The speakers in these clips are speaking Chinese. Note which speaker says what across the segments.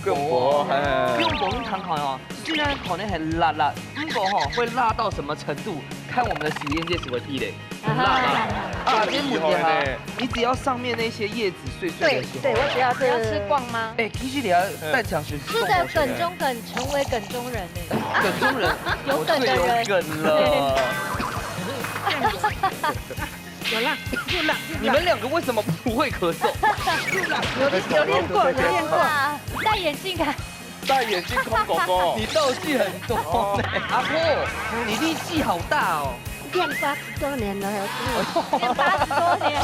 Speaker 1: 薄，用薄你看看哦，虽然可能很辣辣，不过哈会辣到什么程度？看我们的实验界是会地嘞，很辣啊！今天问哈，你只要上面那些叶子碎碎的时候，
Speaker 2: 对我只要
Speaker 3: 要吃光吗？
Speaker 1: 哎，其实你要但讲学
Speaker 3: 吃的梗中梗，成为梗中人呢。
Speaker 1: 梗中人，
Speaker 3: 有梗的人，
Speaker 1: 有梗了。
Speaker 2: 有辣，又辣，
Speaker 1: 你们两个为什么不会咳嗽？
Speaker 2: 有练过，有练过。
Speaker 3: 戴眼镜看。
Speaker 4: 戴眼镜空狗狗，
Speaker 1: 你道具很多呢。阿婆，你力气好大哦。
Speaker 2: 练80多年了，
Speaker 3: 练80多年。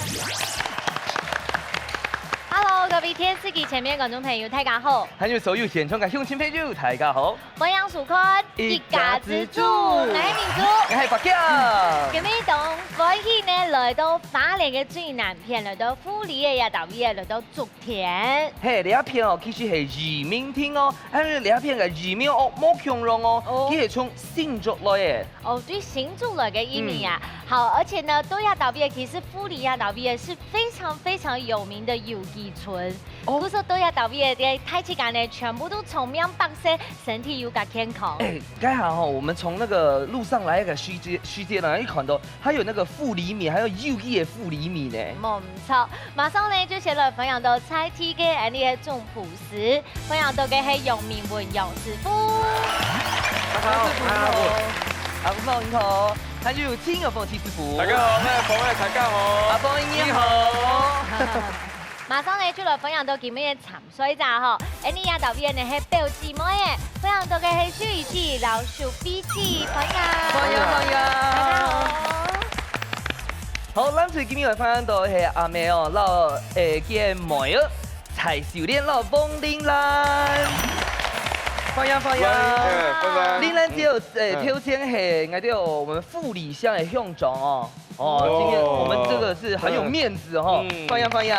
Speaker 3: Hello， 各位天視機前面觀眾朋友，大家好。
Speaker 1: 還有所有現場嘅鄉親朋友，大家好。
Speaker 3: 歡迎收看一家之主，我係明珠，
Speaker 1: 我係白強。
Speaker 3: 今日同歡喜呢來到花蓮嘅最南邊，來到富里嘅亞島邊，來到竹田。
Speaker 1: 嘿，呢一片哦，其實係漁民町哦，還有呢一片嘅漁民哦，冇強龍哦，佢係從新竹來嘅。
Speaker 3: 哦，對新竹來嘅移民啊。好，而且呢，東亞島邊其實富里亞島邊是非常非常有名的有機村。古時候東亞島邊嘅太極間呢，全部都聰明白色，身體又加健康。
Speaker 1: 哎，剛好哈，我們從那個路上來一個虛街呢，一看到還有那個富里米，還有有機嘅富里米呢。
Speaker 3: 冇錯，馬上呢就先來分享到菜體嘅呢啲種樸實，分享到嘅係楊明文楊師傅。
Speaker 1: 阿峰你好，還有親友朋友戚師傅。
Speaker 4: 大家好，咩朋友大家好。
Speaker 1: 阿峰你好。
Speaker 3: 馬上呢就來分享到今日嘅潛水咋嗬，呢亞島邊呢係表姊妹嘅，分享到嘅係舒怡子、老鼠 B 子，歡迎。大家好。
Speaker 1: 好，咱最今日來分享到係阿妹哦，老嘅妹兒蔡秀蓮老鳳玲蘭。歡迎！玲蘭姐有挑戰係我哋我們富里鄉嘅鄉長哦。哦，今天我們這個是很有面子哦。歡迎！
Speaker 3: 歡迎鄉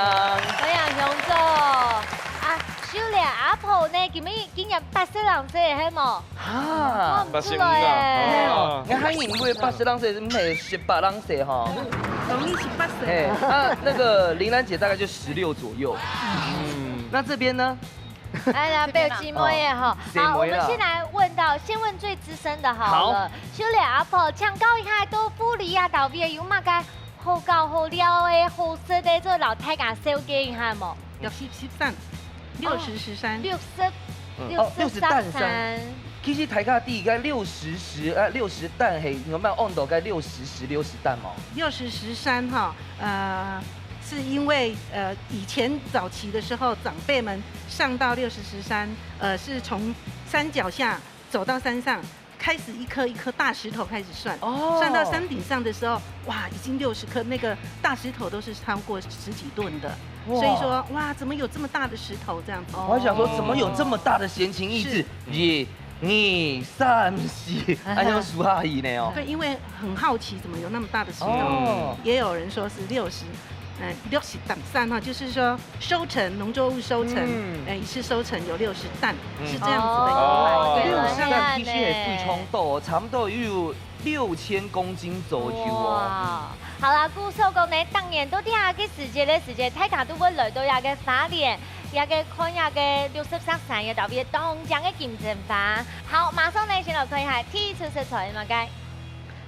Speaker 3: 長。啊，小麗阿婆呢，今日80歲係冇？
Speaker 1: 嚇
Speaker 3: ，85歲誒。
Speaker 1: 我喊你們80歲，唔係18歲哈。
Speaker 2: 農曆18歲。
Speaker 1: 啊，那個玲蘭姐大概就16左右。那這邊呢？
Speaker 3: 哎呀，表姊妹嘅哈，好，我們先來先問最資深的好了。小麗阿婆，請教一下，到富里亞島邊有乜嘅好搞好料嘅好食嘅做老太家小記一下冇
Speaker 2: 60 13
Speaker 3: 60蛋山。
Speaker 1: 其實大家第一個60蛋係有冇按到該60蛋嘛
Speaker 2: ？60 13哈，是因為以前早期的時候，長輩們上到60 13，是從山腳下走到山上，開始一顆一顆大石頭開始算，算到山頂上的時候，哇，已經60顆，那個大石頭都是超過10幾噸的，所以說哇，怎麼有這麼大的石頭這樣子？
Speaker 1: 我還想說，怎麼有這麼大的閒情逸致？1、2、3、4，還想數下而呢哦。
Speaker 2: 對，因為很好奇，怎麼有那麼大的石頭？也有人說是60擔散哈，就是說收成農作物收成，一次收成有60擔，是這樣子的由來。
Speaker 1: 60擔其實係最衝到，差不多有6000公斤左右哦。
Speaker 3: 好啦，故所講呢，當然到啲下嘅時節，大家都會來到下嘅花蓮，下嘅看下嘅63山嘅特別當正嘅見證法。好，馬上呢先來看一下第一次食材嘛嘅。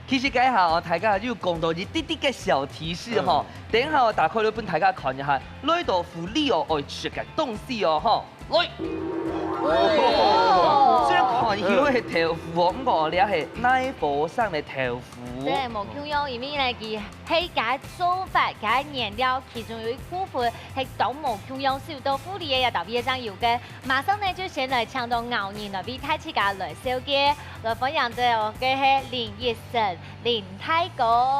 Speaker 1: 其實介下大家要講到一啲啲嘅小提示吼，等下打開咗本大家看一下，呢度富里哦愛食嘅東西哦吼，來。雖然看起來係豆腐，不過咧係奶火上嘅豆腐。
Speaker 3: 對，冇強用，因為呢佢係解做法、解原料，其中有一部分係當冇強用，少到富里嘅特別上有嘅。馬上呢就先來搶到牛年來俾太子家來燒嘅，來分享到嘅係林奕晨、林太哥。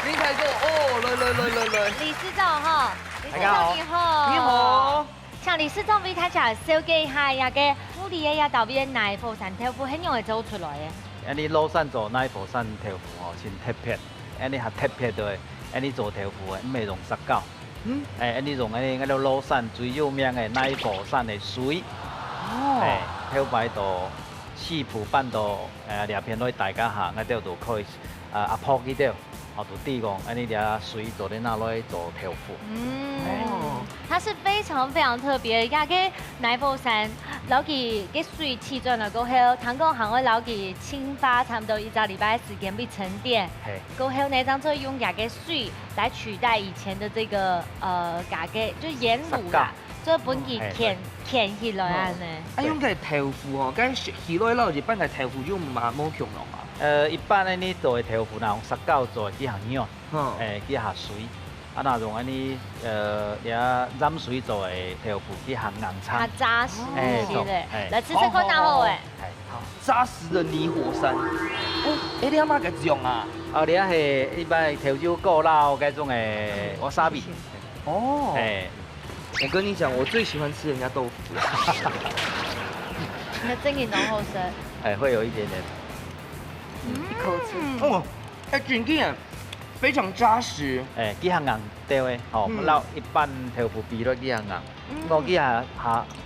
Speaker 1: 林太哥，來，
Speaker 3: 理事長哈，理事長你好。
Speaker 1: 你好。
Speaker 3: 像理事長俾太子家燒嘅一下，呀嘅富里嘅特別奶火山豆腐，很容易做出來嘅。
Speaker 5: 安尼老山做奶火山豆腐吼，先特別，安尼較特別對，安尼做豆腐嘅唔係用石膏，安尼用安尼老山最有名嘅奶火山嘅水，頭擺到四鋪板到兩片落大家下，我哋就可以阿泡幾條，就地讲安尼俩水做咧那落做豆腐。
Speaker 3: 它是非常非常特别，亚个奶佛山老记个水起转了过后，糖果行会老记清发差不多1个礼拜时间被沉淀，过后呢，当做用亚个水来取代以前的这个亚个就盐卤啦，做本地填起来安尼。
Speaker 1: 啊，用个豆腐哦，跟起落老一般个豆腐用嘛冇强咯嘛。
Speaker 5: 一般安尼做的豆腐，若用石膏做的，去下尿，去下水。啊，那用安尼俩染水做的豆腐，去下硬菜。
Speaker 3: 它扎实一些嘞，来吃吃看哪好诶。
Speaker 1: 好，扎实的泥火山。哦，你阿妈个种啊？
Speaker 5: 啊，俩是一般头酒过捞嗰种诶瓦萨比。
Speaker 1: 哦。我跟你讲，我最喜欢吃人家豆腐了。
Speaker 3: 那真嘅浓厚生。
Speaker 5: 会有一点点。
Speaker 1: 一口吃。哦，真嘅。非常扎实，
Speaker 5: 几下硬对的，吼，捞一般豆腐比落几下硬，我几下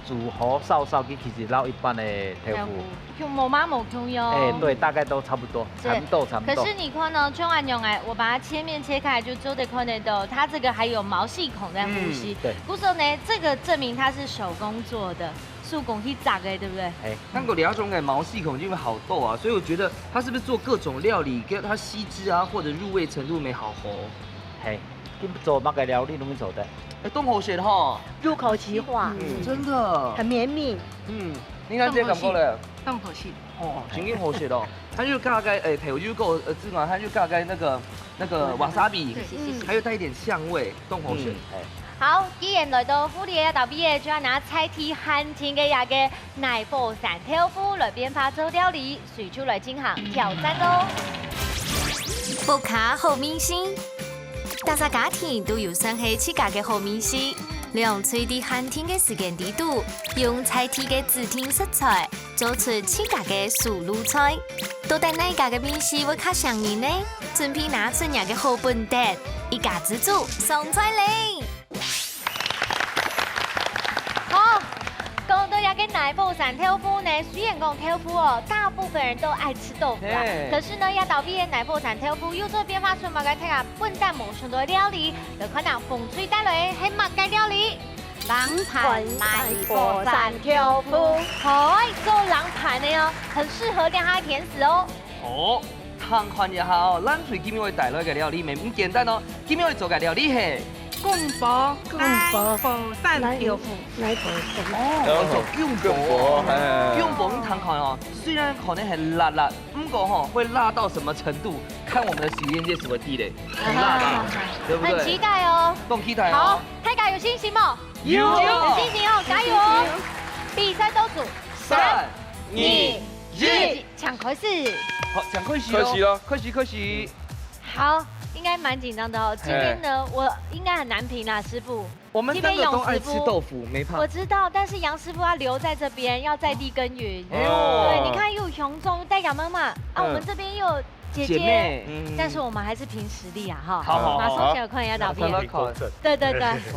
Speaker 5: 煮好烧去，其实捞一般的豆腐，
Speaker 3: 就冇妈冇重哟。
Speaker 5: 对，大概都差不多，差不多。
Speaker 3: 可是你看呢，春晚用我把它切面切开，就做得看得到，它这个还有毛细孔在呼吸。
Speaker 5: 对。
Speaker 3: 故说呢，这个证明它是手工做的。手工去炸的，对不对？
Speaker 1: 那个两种毛细孔因为好豆啊，所以我觉得它是不是做各种料理，给它吸汁啊，或者入味程度没好好。
Speaker 5: 做乜嘅料理拢做得。
Speaker 1: 冻好些哈，
Speaker 6: 入口即化，
Speaker 1: 真的
Speaker 6: 很绵密。
Speaker 1: 你看这感觉嘞？
Speaker 2: 重口系。
Speaker 1: 哦，真嘅好些哦。它就加个头酒够之外，它就加个那个瓦萨比，还有带一点香味，冻好些。
Speaker 3: 好，既然来到富里岛毕业，就要拿菜题罕听嘅亚嘅奶佛山豆腐来编发做料理，随出来进行挑战喽。
Speaker 7: 不卡好明星，大家家庭都有算係自家嘅好明星，用最啲罕聽嘅時間地度，用菜題嘅指定食材，做出自家嘅素路菜。到底哪家嘅明星會較上癮呢？準備拿出人嘅好本蛋，一家之主上菜嚟。
Speaker 3: 好，讲到亚个奶佛山豆腐呢，虽然讲豆腐哦，大部分人都爱吃豆腐啦，可是呢，亚岛毕业奶佛山豆腐又做变化出乜嘅睇下笨蛋冇上到料理，就可能風吹帶來係乜嘅料理？狼盤奶佛山豆腐，好，做狼盤的哦，很適合讓它甜死哦。
Speaker 1: 哦，湯看一下哦，咱隨今日會帶來嘅料理咪唔簡單哦，今日會做嘅料理係。
Speaker 2: 貢婆山豆腐，奶佛山。
Speaker 1: 哦，用薄汤看哦，虽然可能很辣，不過哈會辣到什麼程度，看我們的實驗界什麼地嘞，很辣吧，對不對？
Speaker 3: 很期待哦，
Speaker 1: 更期待哦。
Speaker 3: 好，大家有信心嗎？
Speaker 1: 有
Speaker 3: 信心哦，加油哦！比賽倒數3、2、1，搶開始。
Speaker 1: 好，搶開始
Speaker 4: 咯，
Speaker 1: 開始。
Speaker 3: 好。应该蛮紧张的哦。今天呢，我应该很难评啦，師傅。
Speaker 1: 我们三个都愛吃豆腐，沒怕。
Speaker 3: 我知道，但是杨師傅要留在這邊，要在地耕耘。
Speaker 1: 哦。
Speaker 3: 對，你看又有雄中帶養媽媽啊，我們這邊又有姐姐，但是我們還是憑實力啊，哈。
Speaker 1: 好。
Speaker 3: 馬上先看一下導片。對。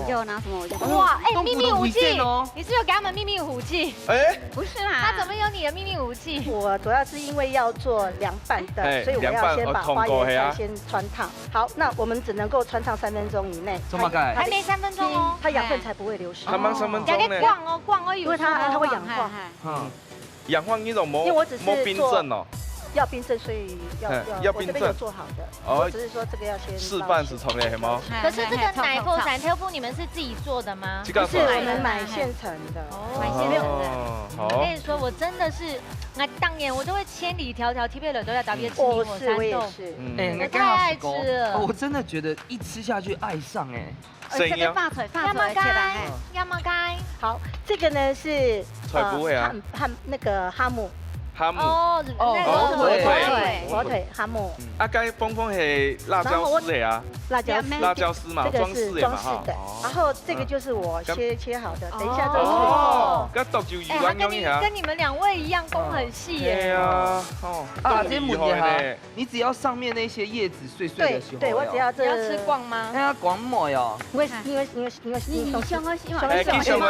Speaker 6: 叫我拿什麼我就。
Speaker 3: 哇，秘密武器！你是不是有給他們秘密武器？
Speaker 6: 不是啦。
Speaker 3: 他怎麼有你的秘密武器？
Speaker 6: 我主要是因為要做涼拌的，所以我要先把花椰菜先汆燙。好，那我們只能夠汆燙3分鐘以內。
Speaker 1: 這麼改？
Speaker 3: 還沒3分鐘哦。
Speaker 6: 它養分才不會流失。
Speaker 4: 還蠻3分鐘呢。
Speaker 3: 逛哦，
Speaker 6: 因為它會氧化。
Speaker 4: 氧化那種冇冰鎮哦。
Speaker 6: 要冰鎮，所以要冰鎮。我這邊有做好的，我只是說這個要先
Speaker 4: 示範是從嚟係嗎？
Speaker 3: 可是這個奶佛山豆腐你們是自己做的嗎？
Speaker 6: 不是，我們買現成的。
Speaker 3: 買現成的。我跟你說，我真的是，當年我都會千里迢迢特別來都要特別吃泥火山豆腐。我太愛吃了。
Speaker 1: 我真的覺得一吃下去愛上哎。
Speaker 6: 這個發出來起來。
Speaker 3: 要麼該。
Speaker 6: 好，這個呢是那個哈姆。
Speaker 4: 哈姆
Speaker 6: 火腿哈姆。
Speaker 4: 啊，剛峰係辣椒絲嚟啊，辣椒絲嘛，裝飾的嘛哈。
Speaker 6: 然後這個就是我切好的，等一下就是。
Speaker 4: 哦，咁剁住魚丸用一下。
Speaker 3: 跟你們2位一樣，工很細耶。
Speaker 4: 對啊，
Speaker 1: 啊，這麼厲害！你只要上面那些葉子碎的時候，
Speaker 6: 對，我只要這。
Speaker 3: 要吃光嗎？
Speaker 1: 那光冇喲。
Speaker 6: 因為
Speaker 4: 你上個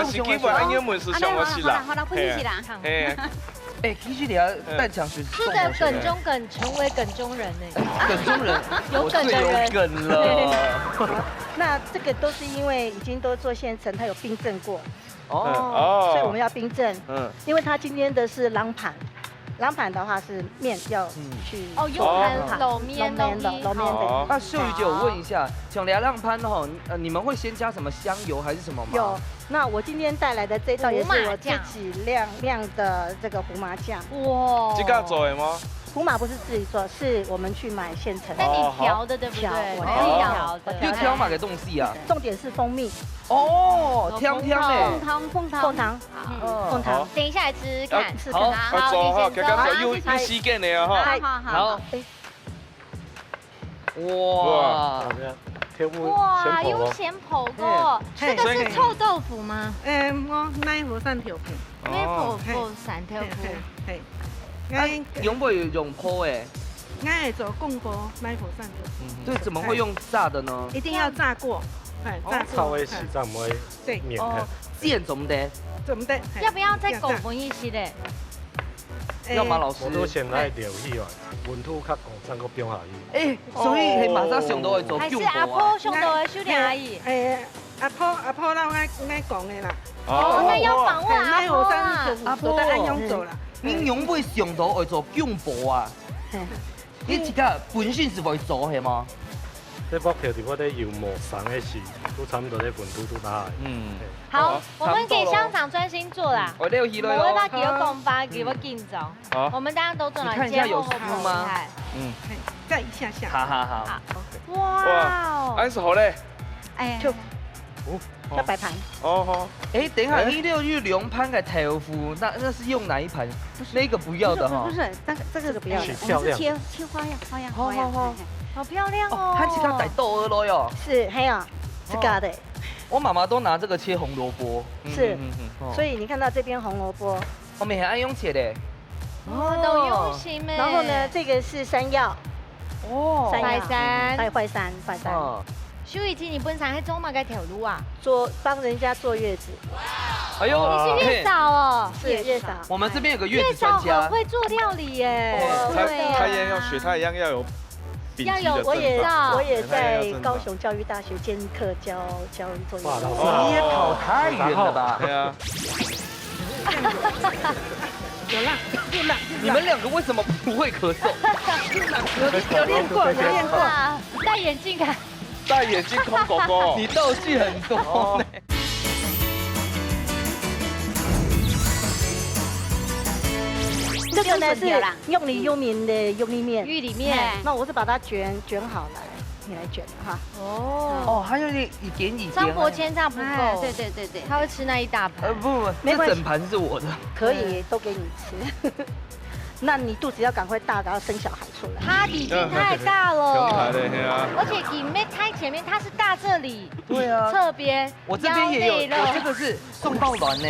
Speaker 4: 時基本安樣門是上個時啦。
Speaker 6: 好啦，不客氣啦。
Speaker 1: 哎，其实你要蛋墙是
Speaker 3: 是的，梗中梗成为梗中人呢。
Speaker 1: 梗中人，
Speaker 3: 有梗的人，
Speaker 1: 有梗了。
Speaker 6: 那这个都是因为已经都做现成，它有冰镇过。
Speaker 1: 哦，
Speaker 6: 所以我们要冰镇。因为它今天的是狼盘。狼盘的话是面要去
Speaker 3: 用盘揉面的。
Speaker 1: 那秀瑜姐，我问一下，像俩浪盘吼，你们会先加什么香油还是什么吗？
Speaker 6: 有。那我今天带来的这道也是我自己酿的这个胡麻酱。
Speaker 4: 哇！自己做的吗？
Speaker 6: 胡麻不是自己做，是我们去买现成的。
Speaker 3: 那你调的对不对？
Speaker 6: 我
Speaker 3: 调的。
Speaker 1: 又挑哪个东西啊？
Speaker 6: 重点是蜂蜜。
Speaker 1: 哦，香哎。
Speaker 6: 凤糖。
Speaker 3: 等一下来吃看。
Speaker 1: 好，
Speaker 4: 好，刚刚有时间的啊哈。
Speaker 3: 好。
Speaker 1: 哇！
Speaker 3: 哇，有咸婆过，这个是臭豆腐吗？
Speaker 2: 我奶和三条片。
Speaker 3: 奶婆三条片。
Speaker 1: 用不用破哎？
Speaker 2: 我会做贡婆奶婆三条片。
Speaker 1: 对，怎么会用炸的呢？
Speaker 2: 一定要炸过，炸过。
Speaker 8: 稍微洗炸唔会黏开。
Speaker 1: 煎怎么的？
Speaker 2: 怎么的？
Speaker 3: 要不要再狗粉一些的？
Speaker 1: 要吗，老师？
Speaker 8: 我都先来料起来，温度较高，再个冰下去。
Speaker 1: 哎，所以系马上上到会做
Speaker 3: 还是阿婆上到会修炼而已。
Speaker 2: 阿婆让我讲的啦。
Speaker 3: 那要访问阿婆啊。
Speaker 2: 阿婆在按用做啦。
Speaker 1: 恁用不上到会做姜婆啊？你自己本身是会做系吗？
Speaker 8: 这目标是我在油磨上的时，都差不多在温度都大。
Speaker 3: 好，我们给香肠专心做啦。
Speaker 1: 我六一了
Speaker 3: 我要给我公发，给我紧张。好，我们大家都做了。
Speaker 1: 你看一下有酥吗？
Speaker 2: 再一下下。
Speaker 1: 好。
Speaker 3: 哇！
Speaker 4: 安是好嘞。
Speaker 3: 哎，
Speaker 6: 就要摆盘。
Speaker 1: 哦。哎，等一下，你六日凉盘的豆腐，那是用哪一盘？那个不要的哈。
Speaker 6: 不是，这个不要的。
Speaker 8: 我们是
Speaker 6: 切花样。
Speaker 3: 好漂亮哦！
Speaker 1: 它是它带豆了哟。
Speaker 6: 是，还有这个的。
Speaker 1: 我妈妈都拿这个切红萝卜。
Speaker 6: 是，所以你看到这边红萝卜，
Speaker 1: 我们很爱用切的。
Speaker 3: 都用心哎。
Speaker 6: 然后呢，这个是山药。
Speaker 3: 淮山。
Speaker 6: 还有淮山。
Speaker 3: 秀瑜姐，你本身还做嘛个条路啊？
Speaker 6: 帮人家坐月子。
Speaker 1: 哎呦，
Speaker 3: 你是月嫂哦。
Speaker 6: 是月嫂。
Speaker 1: 我们这边有个月子专家。
Speaker 3: 很会做料理耶。
Speaker 4: 他也要学，他一样要有。
Speaker 6: 我也在高雄教育大学兼课教做月子。
Speaker 1: 你也跑太远了吧？
Speaker 4: 对啊。
Speaker 2: 有啦。
Speaker 1: 你们两个为什么不会咳嗽？
Speaker 2: 有练过。
Speaker 3: 戴眼镜看。
Speaker 4: 戴眼镜空狗狗。
Speaker 1: 你道具很多呢。
Speaker 6: 这个呢是用你优民的用力面，
Speaker 3: 玉里面。
Speaker 6: 那我是把它卷好来，你来卷哈。
Speaker 1: 还有一点。
Speaker 3: 张伯谦这样不够。
Speaker 6: 对，
Speaker 3: 他会吃那一大盘。
Speaker 1: 不，这整盘是我的。
Speaker 6: 可以，都给你吃。那你肚子要赶快大，然后生小孩出来。
Speaker 3: 它已经太大了，
Speaker 4: 而
Speaker 3: 且你没开前面，它是大这里。
Speaker 1: 对啊。
Speaker 3: 侧边。
Speaker 1: 我这边也有，我这个是送到卵呢。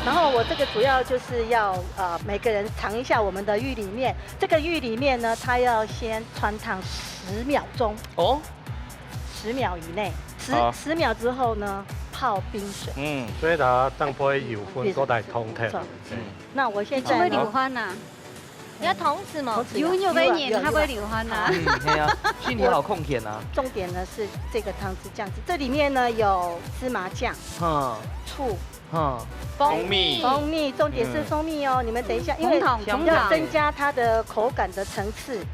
Speaker 6: 然后我这个主要就是要每个人尝一下我们的玉里面。这个玉里面呢，它要先穿烫10秒钟。10秒以内，10秒之后呢，泡冰水。
Speaker 8: 所以它当杯油分都带通透。
Speaker 6: 那我现在
Speaker 3: 会流汗呐？你要童子嘛？
Speaker 6: 油
Speaker 3: 会黏，它不会流汗呐。
Speaker 1: 对啊，心里好空闲啊。
Speaker 6: 重点呢是这个汤是这样子，这里面呢有芝麻酱、醋、
Speaker 3: 蜂蜜，
Speaker 6: 重点是蜂蜜哦。你们等一下，因为要增加它的口感的层次。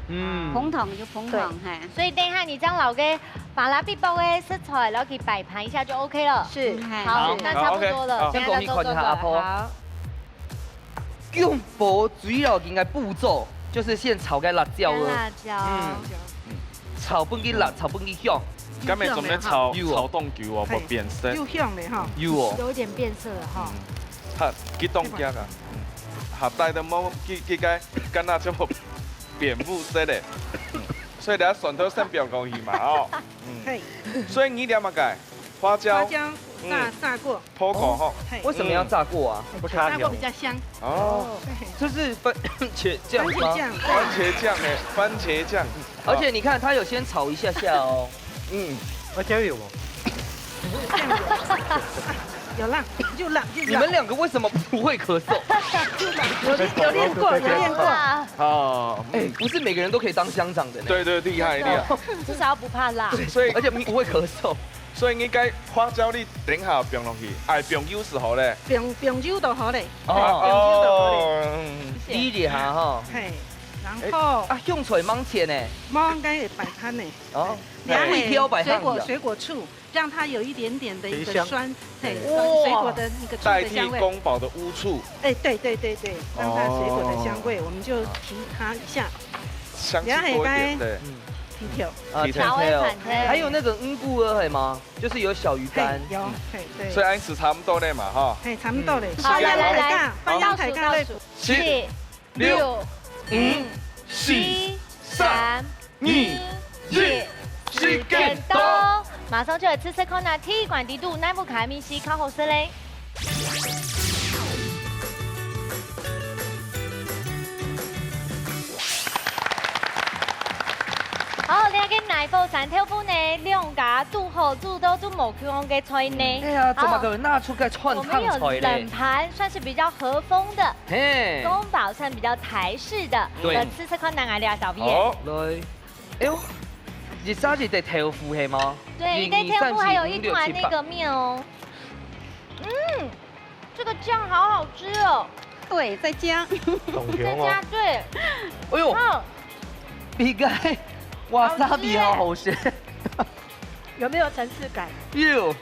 Speaker 3: 红糖就红糖，所以等一下你将老嘅把拉必包嘅食材，然后可以摆盘一下就 OK 了。
Speaker 6: 是，
Speaker 3: 好，那差不多了。
Speaker 1: 先讲你看一下阿婆。姜婆主要应该步骤就是先炒个辣椒了。
Speaker 3: 辣椒。
Speaker 1: 炒半斤辣，炒半斤香。
Speaker 4: 咁咪做咩炒冻球哦，冇變色。
Speaker 2: 又香嘞哈。
Speaker 3: 有一點變色了哈。
Speaker 4: 佢凍腳啊，下帶都冇佢個干那這麼蝙蝠色嘞，所以你選到先表講去嘛哦。所以你點樣解？花椒
Speaker 2: 炸過。
Speaker 4: 破口吼。
Speaker 1: 為什麼要炸過啊？
Speaker 2: 炸過比較香。
Speaker 1: 這是番茄醬嗎？
Speaker 4: 番茄醬。
Speaker 1: 而且你看，它有先炒一下下哦。
Speaker 8: 我椒油哦。
Speaker 2: 有浪就浪。
Speaker 1: 你们2个为什么不会咳嗽？
Speaker 2: 有练过，有练过。
Speaker 4: 哦，
Speaker 1: 哎，不是每个人都可以当乡长的。
Speaker 4: 对对，厉害厉害。
Speaker 3: 至少要不怕辣。
Speaker 4: 所以
Speaker 1: 而且不会咳嗽。
Speaker 4: 所以应该花椒你等下放落去，哎，放油是好嘞。
Speaker 2: 放油就好嘞。
Speaker 1: 第一下哈。
Speaker 2: 嘿，然后
Speaker 1: 用水芒钱呢？
Speaker 2: 芒该也摆摊呢。
Speaker 1: 哦。
Speaker 2: 然
Speaker 1: 后
Speaker 2: 水果醋，让它有一点点的一个酸，对，
Speaker 1: 水
Speaker 2: 果的那个醋
Speaker 4: 代替
Speaker 2: 的香味。
Speaker 4: 宫保的乌醋。
Speaker 2: 哎，对，让它水果的香味，我们就提它一下。
Speaker 4: 香气多一点，对。
Speaker 3: 调味盘
Speaker 1: 还有那个布尔吗？就是有小鱼干。
Speaker 2: 有，对。
Speaker 4: 所以按时差不多嘞嘛，哈。
Speaker 2: 嘿，差不多嘞。
Speaker 3: 好，来，
Speaker 2: 翻阳抬杠嘞。
Speaker 3: 7、6、5、4、3、2、1，时间到，马上就来吃吃看那体育馆底度奈布卡米西烤好食嘞。 好，你个奶布三条布呢，两家煮好煮到煮无去用嘅菜呢。
Speaker 1: 哎呀，怎么可能拿出个串
Speaker 3: 我
Speaker 1: 烫
Speaker 3: 们有
Speaker 1: 菜嘞？
Speaker 3: 冷盘，算是比较和风的。
Speaker 1: 嘿，
Speaker 3: 宫保算比较台式的。
Speaker 1: 对，
Speaker 3: 吃吃看哪个料小编。
Speaker 4: 好，
Speaker 1: 来，哎呦，日沙日的豆腐系吗？
Speaker 3: 对，那豆腐还有一团那个面哦。嗯，这个酱好好吃哦。
Speaker 2: 对，再加。
Speaker 3: 再加对。
Speaker 1: 哎呦，比盖。 哇沙比好好食，
Speaker 6: 有没有层次感？
Speaker 1: 有，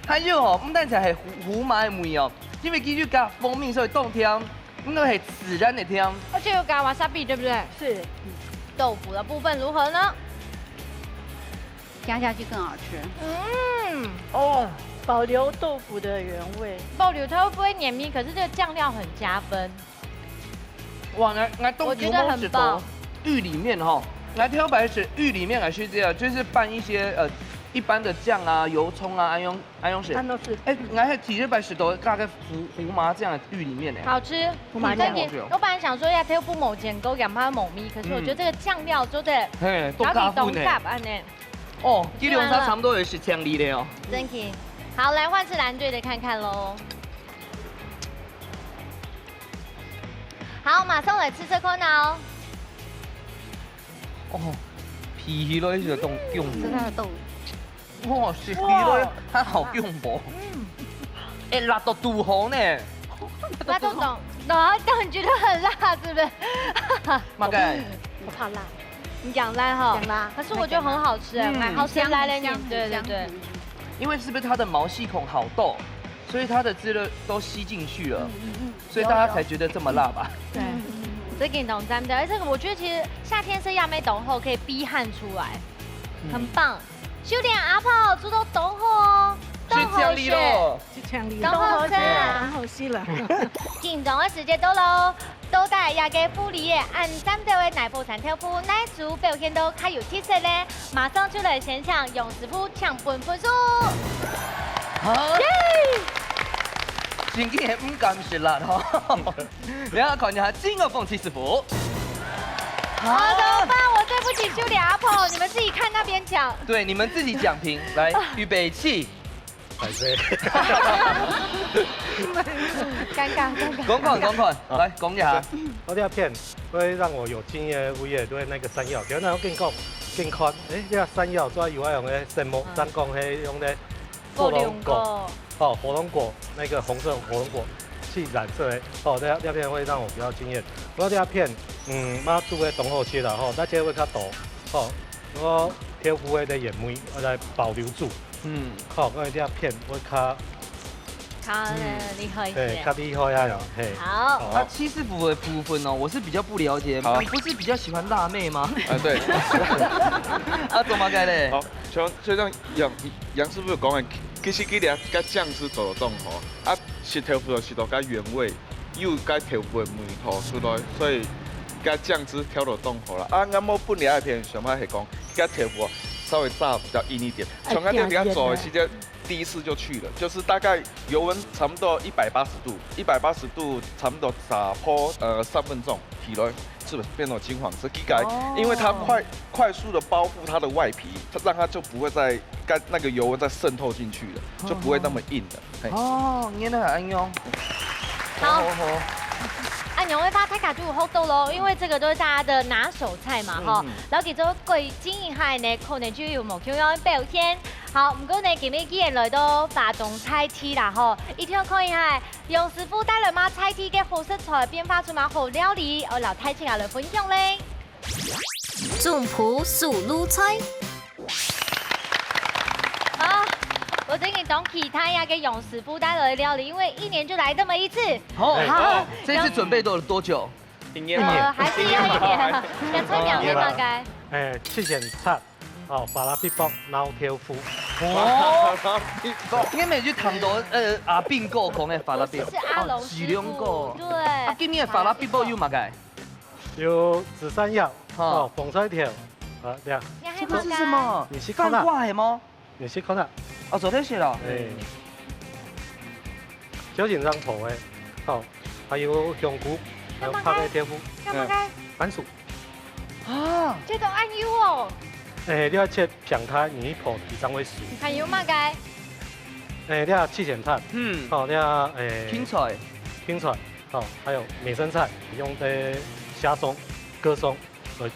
Speaker 1: 还有哦，唔单只系胡麻的味哦，因为继续加蜂蜜，所以冻香，应该系自然的香。
Speaker 3: 而且有加瓦萨比，对不对？
Speaker 6: 是。
Speaker 3: 豆腐的部分如何呢？
Speaker 9: 加下去更好吃。
Speaker 3: 嗯，
Speaker 6: 哦，保留豆腐的原味。
Speaker 3: 保留它会不会黏腻？可是这个酱料很加分。
Speaker 1: 哇，那冻
Speaker 3: 我觉得很棒。
Speaker 1: 玉里面哈。 来挑白食玉里面还是这样，就是拌一些一般的酱啊、油葱啊、安用水。
Speaker 6: 都是。
Speaker 1: 哎，来还体热白石头大概胡麻酱的玉里面呢。
Speaker 3: 好吃，
Speaker 6: 胡麻酱。
Speaker 3: 我本来想说要挑不某剪勾养它某咪，可是我觉得这个酱料做的，
Speaker 1: 嘿，都加分呢。哦，基隆它差不多有10强力的哦。
Speaker 3: 真的。好，来换是蓝队的看看喽。好，马上来吃这颗呢。
Speaker 1: 哦，皮类是冻用
Speaker 9: 是它的豆。
Speaker 1: 哇，是皮类，它好用不？嗯。哎，辣到肚红呢。
Speaker 3: 辣到懂，然你觉得很辣，是不是？
Speaker 1: 马盖，
Speaker 6: 我怕辣。
Speaker 3: 你讲辣哈？
Speaker 6: 讲辣。
Speaker 3: 可是我觉得很好吃，好吃来了你。对对对。
Speaker 1: 因为是不是它的毛细孔好逗，所以它的汁热都吸进去了，所以大家才觉得这么辣吧？
Speaker 3: 对。 这给你懂咱们的，这个我觉得其实夏天吃亚美懂后可以逼汗出来，很棒。修炼阿炮猪都懂后哦，
Speaker 1: 是强力咯，
Speaker 3: 懂后生，
Speaker 2: 好吸了。
Speaker 3: 进动的时间到喽，都带亚给福利耶，按3条的奶布3条布奶猪表现都开有气势嘞，马上就来先抢勇士夫抢分分数。
Speaker 1: 好。 今天唔敢是辣哈，然后看一下金额凤70福。
Speaker 3: 好，怎么办？我对不起修理阿婆，你们自己看那边讲。
Speaker 1: 对，你们自己讲评。来，预备起。
Speaker 8: 海飞。
Speaker 3: 尴尬。
Speaker 1: 讲款，来讲一下。
Speaker 8: 我这片会让我有经验的味对那个山药，就那种健康。哎，这个山药主要用的什么？咱讲是用的
Speaker 3: 火龙果。
Speaker 8: 哦，火龙果那个红色火龙果去染色的哦，这片会让我比较惊艳。我这片妈煮的冻好切了吼，那这会较大哦。我挑夫的眼眉我来保留住，好，我这片会较
Speaker 3: 厉害一些，
Speaker 8: 对，较厉害呀，嘿。
Speaker 3: 好，
Speaker 1: 那70福的部分哦，我是比较不了解，你不是比较喜欢辣妹吗？
Speaker 4: 对。
Speaker 1: 啊，怎么改嘞？
Speaker 4: 好，就像杨师傅有讲的。 其实佢哋甲酱汁做冻吼，啊是豆腐就是到甲原味，又甲豆腐的味道出来，所以甲酱汁调到冻好了。啊，俺我本来片想法是讲，甲豆腐稍微炸比较硬一点。从俺哋家做的时间，第一次就去了，就是大概油温差不多180度，180度差不多炸破3分钟，起来是不是变成金黄色？因为它快速的包覆它的外皮，它让它就不会再那个油温再渗透进去了，就不会那么硬的。
Speaker 1: 哦，原来安用。
Speaker 3: 好。按牛尾巴太卡就有好多咯，因为这个都是大家的拿手菜嘛，哈。然后其中貴經營下呢，可能就有冇咁樣表現。好，唔過呢，今日既然來到華東菜梯啦，吼，一定要看一下楊師傅帶來嘛菜梯嘅好食材，變化出嘛好料理，我留太清下來分享咧。
Speaker 7: 中埔素卤菜。
Speaker 3: 好。我今天懂其他呀给勇士傅带来的料理，因为一年就来这么一次。
Speaker 1: 好，这次准备多久？
Speaker 4: 一年。
Speaker 3: 还是要一年。两菜两天大概。
Speaker 8: 七前菜，法拉必卜捞挑夫。
Speaker 1: 应该每句糖多阿并购讲的法拉必。
Speaker 3: 是阿龙师傅。对。
Speaker 1: 今年的法拉必卜有嘛个？
Speaker 8: 有紫山药，凤菜条，对。
Speaker 1: 这个是什么？饭挂的吗？
Speaker 8: 也是看啦。
Speaker 1: 哦，昨天写了。
Speaker 8: 小紧张头还有香菇，还有拍的挑夫，番薯。
Speaker 3: 啊，这都按油哦。
Speaker 8: 你要切平开，你一破几张会熟。
Speaker 3: 还有嘛个？
Speaker 8: 你要七前菜，你要
Speaker 1: 青菜，
Speaker 8: 还有美生菜，用的虾松、鸽松来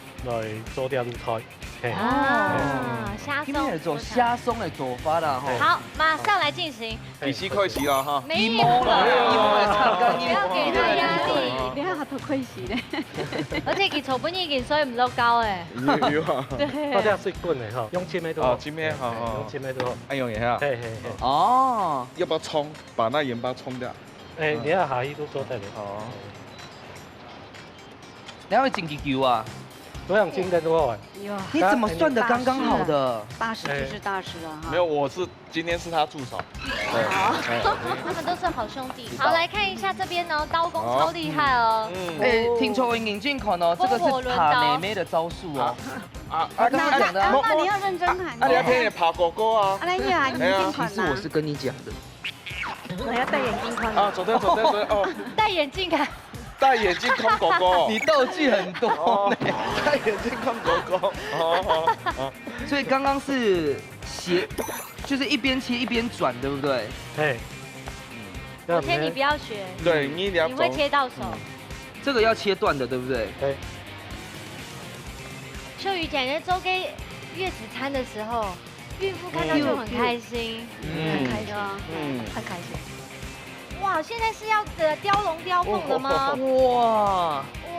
Speaker 8: 做掉卤菜。
Speaker 3: 虾松，
Speaker 1: 今天做虾松的做法啦，
Speaker 3: 好，马上来进行。
Speaker 4: 比西开始了哈。
Speaker 3: 没有啦，不要给他压力，
Speaker 9: 你看他都亏死咧。
Speaker 3: 而且佢草本已經水唔落高诶。
Speaker 4: 有啊。
Speaker 3: 对。
Speaker 8: 大家水滚的哈，用切梅都好。
Speaker 4: 切梅好，
Speaker 8: 用切梅都好。
Speaker 4: 按用一下。
Speaker 1: 哦。
Speaker 4: 要不要冲？把那盐巴冲掉。
Speaker 8: 你要下一都做得了。
Speaker 1: 你要会整几球啊？
Speaker 8: 多样精的多碗。
Speaker 1: 你怎么算的刚刚好的
Speaker 9: ？80就是大师了哈。
Speaker 4: 没有，今天是他助手。
Speaker 3: 好，他们都是好兄弟。好，来看一下这边呢，刀工超厉害哦。
Speaker 1: 听说眼镜看哦，这个是爬妹妹的招数哦。刚刚讲的。
Speaker 9: 那你要认真看。
Speaker 4: 你要天也爬狗狗啊。
Speaker 9: 那你要眼镜款
Speaker 1: 其实我是跟你讲的。
Speaker 9: 我要戴眼镜款。
Speaker 4: 昨天哦。
Speaker 3: 戴眼镜看。
Speaker 4: 戴眼镜看狗狗，
Speaker 1: 你道具很多呢。
Speaker 4: 戴眼镜看狗狗，
Speaker 1: 所以刚刚是斜，就是一边切一边转，对不对？
Speaker 3: 昨天你不要学，
Speaker 4: 对你一定要，
Speaker 3: 你会切到手。
Speaker 1: 这个要切断的，对不对？
Speaker 3: 秀瑜姐在做给月子餐的时候，孕妇看到就很开心，
Speaker 9: 很开心，很开心。
Speaker 3: 哇，现在是要雕龙雕凤了吗？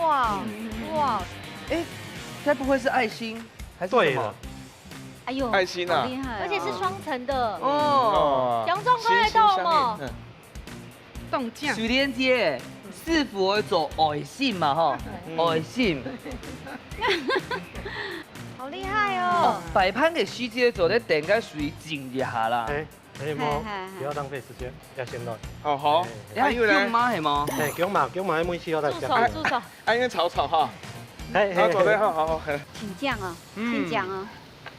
Speaker 3: 哇！
Speaker 1: 该不会是爱心还是什么？
Speaker 3: 哎呦，
Speaker 4: 爱心啊，
Speaker 3: 厉害，而且是双层的
Speaker 1: 哦。
Speaker 3: 杨总快来到吗？
Speaker 2: 冻酱。
Speaker 1: 许连姐，师傅会做爱心嘛？哈，爱心。
Speaker 3: 好厉害哦！
Speaker 1: 摆盘嘅时间做咧，应该属于静一下啦。
Speaker 8: 不要浪费时间，要先乱。
Speaker 4: 好。
Speaker 1: 你系姜嘛系吗？
Speaker 8: 姜嘛，每次我来
Speaker 3: 讲。助手。
Speaker 4: 因为炒哈。做得好。
Speaker 9: 请酱啊，请酱啊。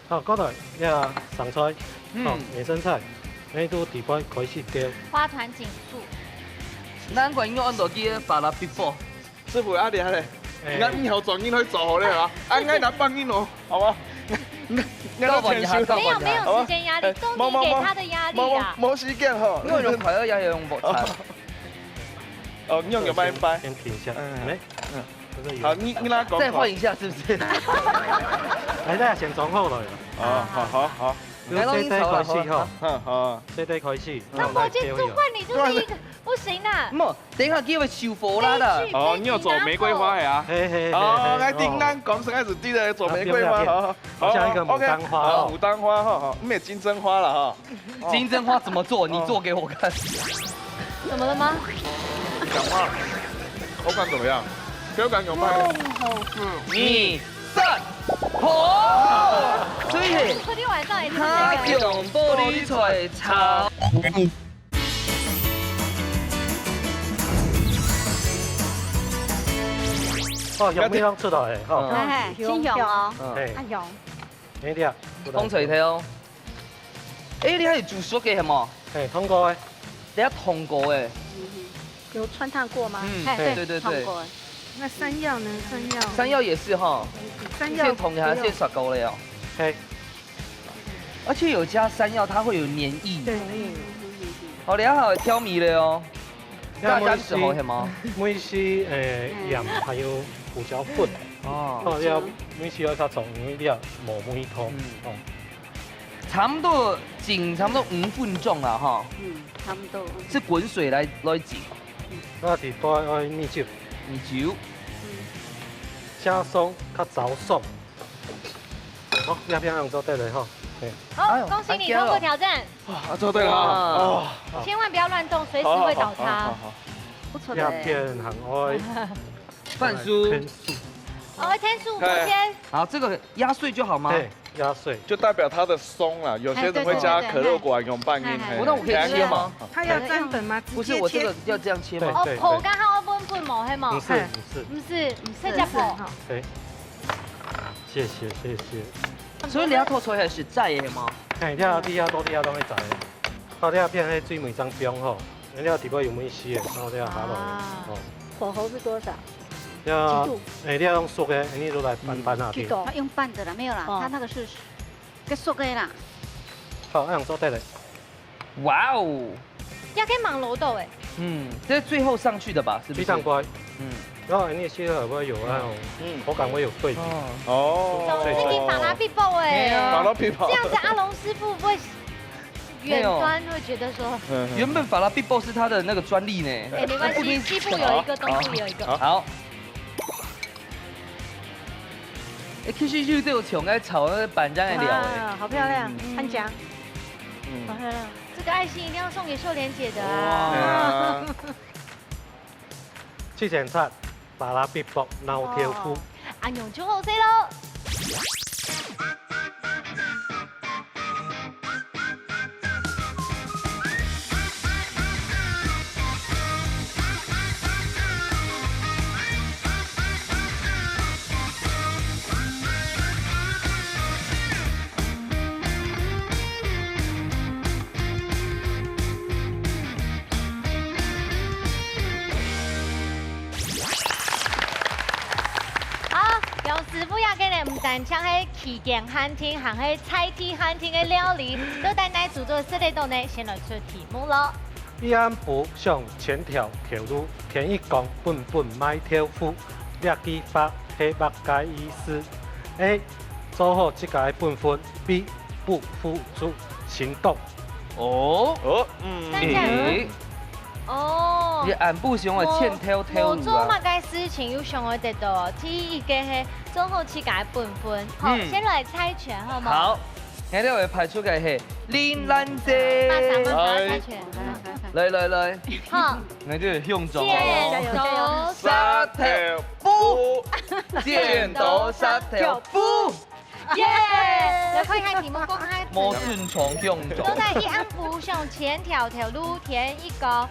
Speaker 8: 好，刚才要上菜，美生菜，你都地板开始雕。
Speaker 3: 花团锦簇。
Speaker 1: 难怪用按照机把它逼破。
Speaker 4: 师傅厉害嘞，俺以后专门去做好咧啦，俺爱拿帮你咯，好吗？
Speaker 3: 没有时间压力，都你给他的压力啊。
Speaker 4: 冇时间哈，
Speaker 1: 因为用快乐也用木材。
Speaker 4: 你用个掰。
Speaker 8: 先停一下，
Speaker 4: 好，你来讲。
Speaker 1: 再换一下是不是？
Speaker 8: 来，大家先装好了。
Speaker 4: 好。
Speaker 1: 来到开
Speaker 8: 始哈，这对开始。
Speaker 3: 张伯坚就换你就是一个不行啦。
Speaker 1: 唔，等下叫佢收貨啦啦。
Speaker 4: 你要做玫瑰花呀？来叮当讲生孩子记得做玫瑰花，
Speaker 8: 好像一个牡丹花。
Speaker 4: 牡丹花哈，没金针花了哈。
Speaker 1: 金针花怎么做？你做给我看。
Speaker 3: 怎么了吗？
Speaker 4: 讲话，口感怎么样？口感有卖。
Speaker 1: 你散。哦，所以
Speaker 3: 昨天晚上也是
Speaker 1: 他用玻璃锤炒。
Speaker 8: 有咩样出到嚟？
Speaker 9: 先用哦，阿用。
Speaker 8: 呢啲啊，
Speaker 1: 通脆條。你係煮熟嘅係嘛？
Speaker 8: 通過嘅。
Speaker 1: 你一通過嘅。
Speaker 6: 有穿烫過嗎？
Speaker 1: 對。
Speaker 2: 那山藥呢？
Speaker 1: 山藥也是哈。
Speaker 2: 山藥
Speaker 1: 先同下先熟過了。而且有加山药，它会有黏液。
Speaker 2: 对。
Speaker 1: 好，良好挑米了哦。大家吃好些吗？
Speaker 8: 每次盐还有胡椒粉。哦，要每次要较重，因为你要磨每汤。哦。
Speaker 1: 差不多差不多5分钟啦，哈。
Speaker 9: 差不多。
Speaker 1: 是滚水来煮。
Speaker 8: 我是多爱米酒。
Speaker 1: 米酒。
Speaker 8: 加松较早爽。好，鸦片用做对了哈。
Speaker 3: 好，恭喜你通过挑战。
Speaker 4: 啊，做对了哦。
Speaker 3: 千万不要乱动，随时会倒塌。
Speaker 9: 不错的。
Speaker 8: 鸦片很爱。
Speaker 1: 半酥。
Speaker 3: 哦，天数多天。
Speaker 1: 好，这个压碎就好吗？
Speaker 8: 对，压碎
Speaker 4: 就代表它的松了。有些人会加可乐果用半音。
Speaker 1: 那我可以切吗？
Speaker 2: 它要沾粉吗？
Speaker 1: 不是，我这个要这样切吗？
Speaker 3: 哦，泡刚好我分毛黑毛。
Speaker 8: 不是，
Speaker 3: 这叫泡。
Speaker 8: 对。谢谢。
Speaker 1: 所以你要拖出来是在的吗？
Speaker 8: 哎，你要多会在。好，你要片迄水梅张冰吼，你要底部有梅丝的，然后你要下落。哦。
Speaker 6: 火候是多少？
Speaker 8: 要你要用熟的，你都来拌下去。
Speaker 9: 他用拌的啦，没有啦，他那个是个熟的啦。
Speaker 8: 好，那样做对了。
Speaker 1: 哇哦！
Speaker 3: 要可以忙楼豆哎。
Speaker 1: 这是最后上去的吧？是不是？
Speaker 8: 非常乖。然后你切的会有那种，口感会有对比。
Speaker 4: 哦。
Speaker 3: 这里法拉必爆哎。
Speaker 4: 法拉必爆。
Speaker 3: 这样子阿龙师傅不会远端会觉得说，
Speaker 1: 原本法拉必爆是他的那个专利呢。
Speaker 3: 哎，没关系，西部有一个，东部有一个。
Speaker 1: 好。其实就这个墙在炒那个板酱的料哎，
Speaker 6: 好漂亮，看讲，
Speaker 3: 好漂亮。这个爱心一定要送给秀莲姐的啊！
Speaker 8: 之前出法拉必爆老挑夫，
Speaker 3: 阿勇就好 C 喽。师傅要给你唔但像係旗舰餐廳，還係菜梯餐廳嘅料理，都帶嚟做做室內度呢，先來出題目咯。
Speaker 8: 一安步上前條條路，田一公笨笨買挑夫，掠機發黑白解意思。A 做好這個本分 ，B 不付諸行動。
Speaker 1: 哦，你按部上嘅欠挑挑
Speaker 3: 我做乜嘅事情要上我哋度？第一個係做好自己本分。好，先來猜拳好冇？
Speaker 1: 好，我哋會派出嘅係林蘭姐。
Speaker 3: 馬上猜拳。
Speaker 1: 來。
Speaker 3: 好，
Speaker 1: 我哋向左。
Speaker 3: 剪刀
Speaker 1: 石頭布，剪刀石頭布。
Speaker 3: 耶！來看看題目，公開。
Speaker 1: 冇順從向左。
Speaker 3: 都在一安步上前條路，田一個。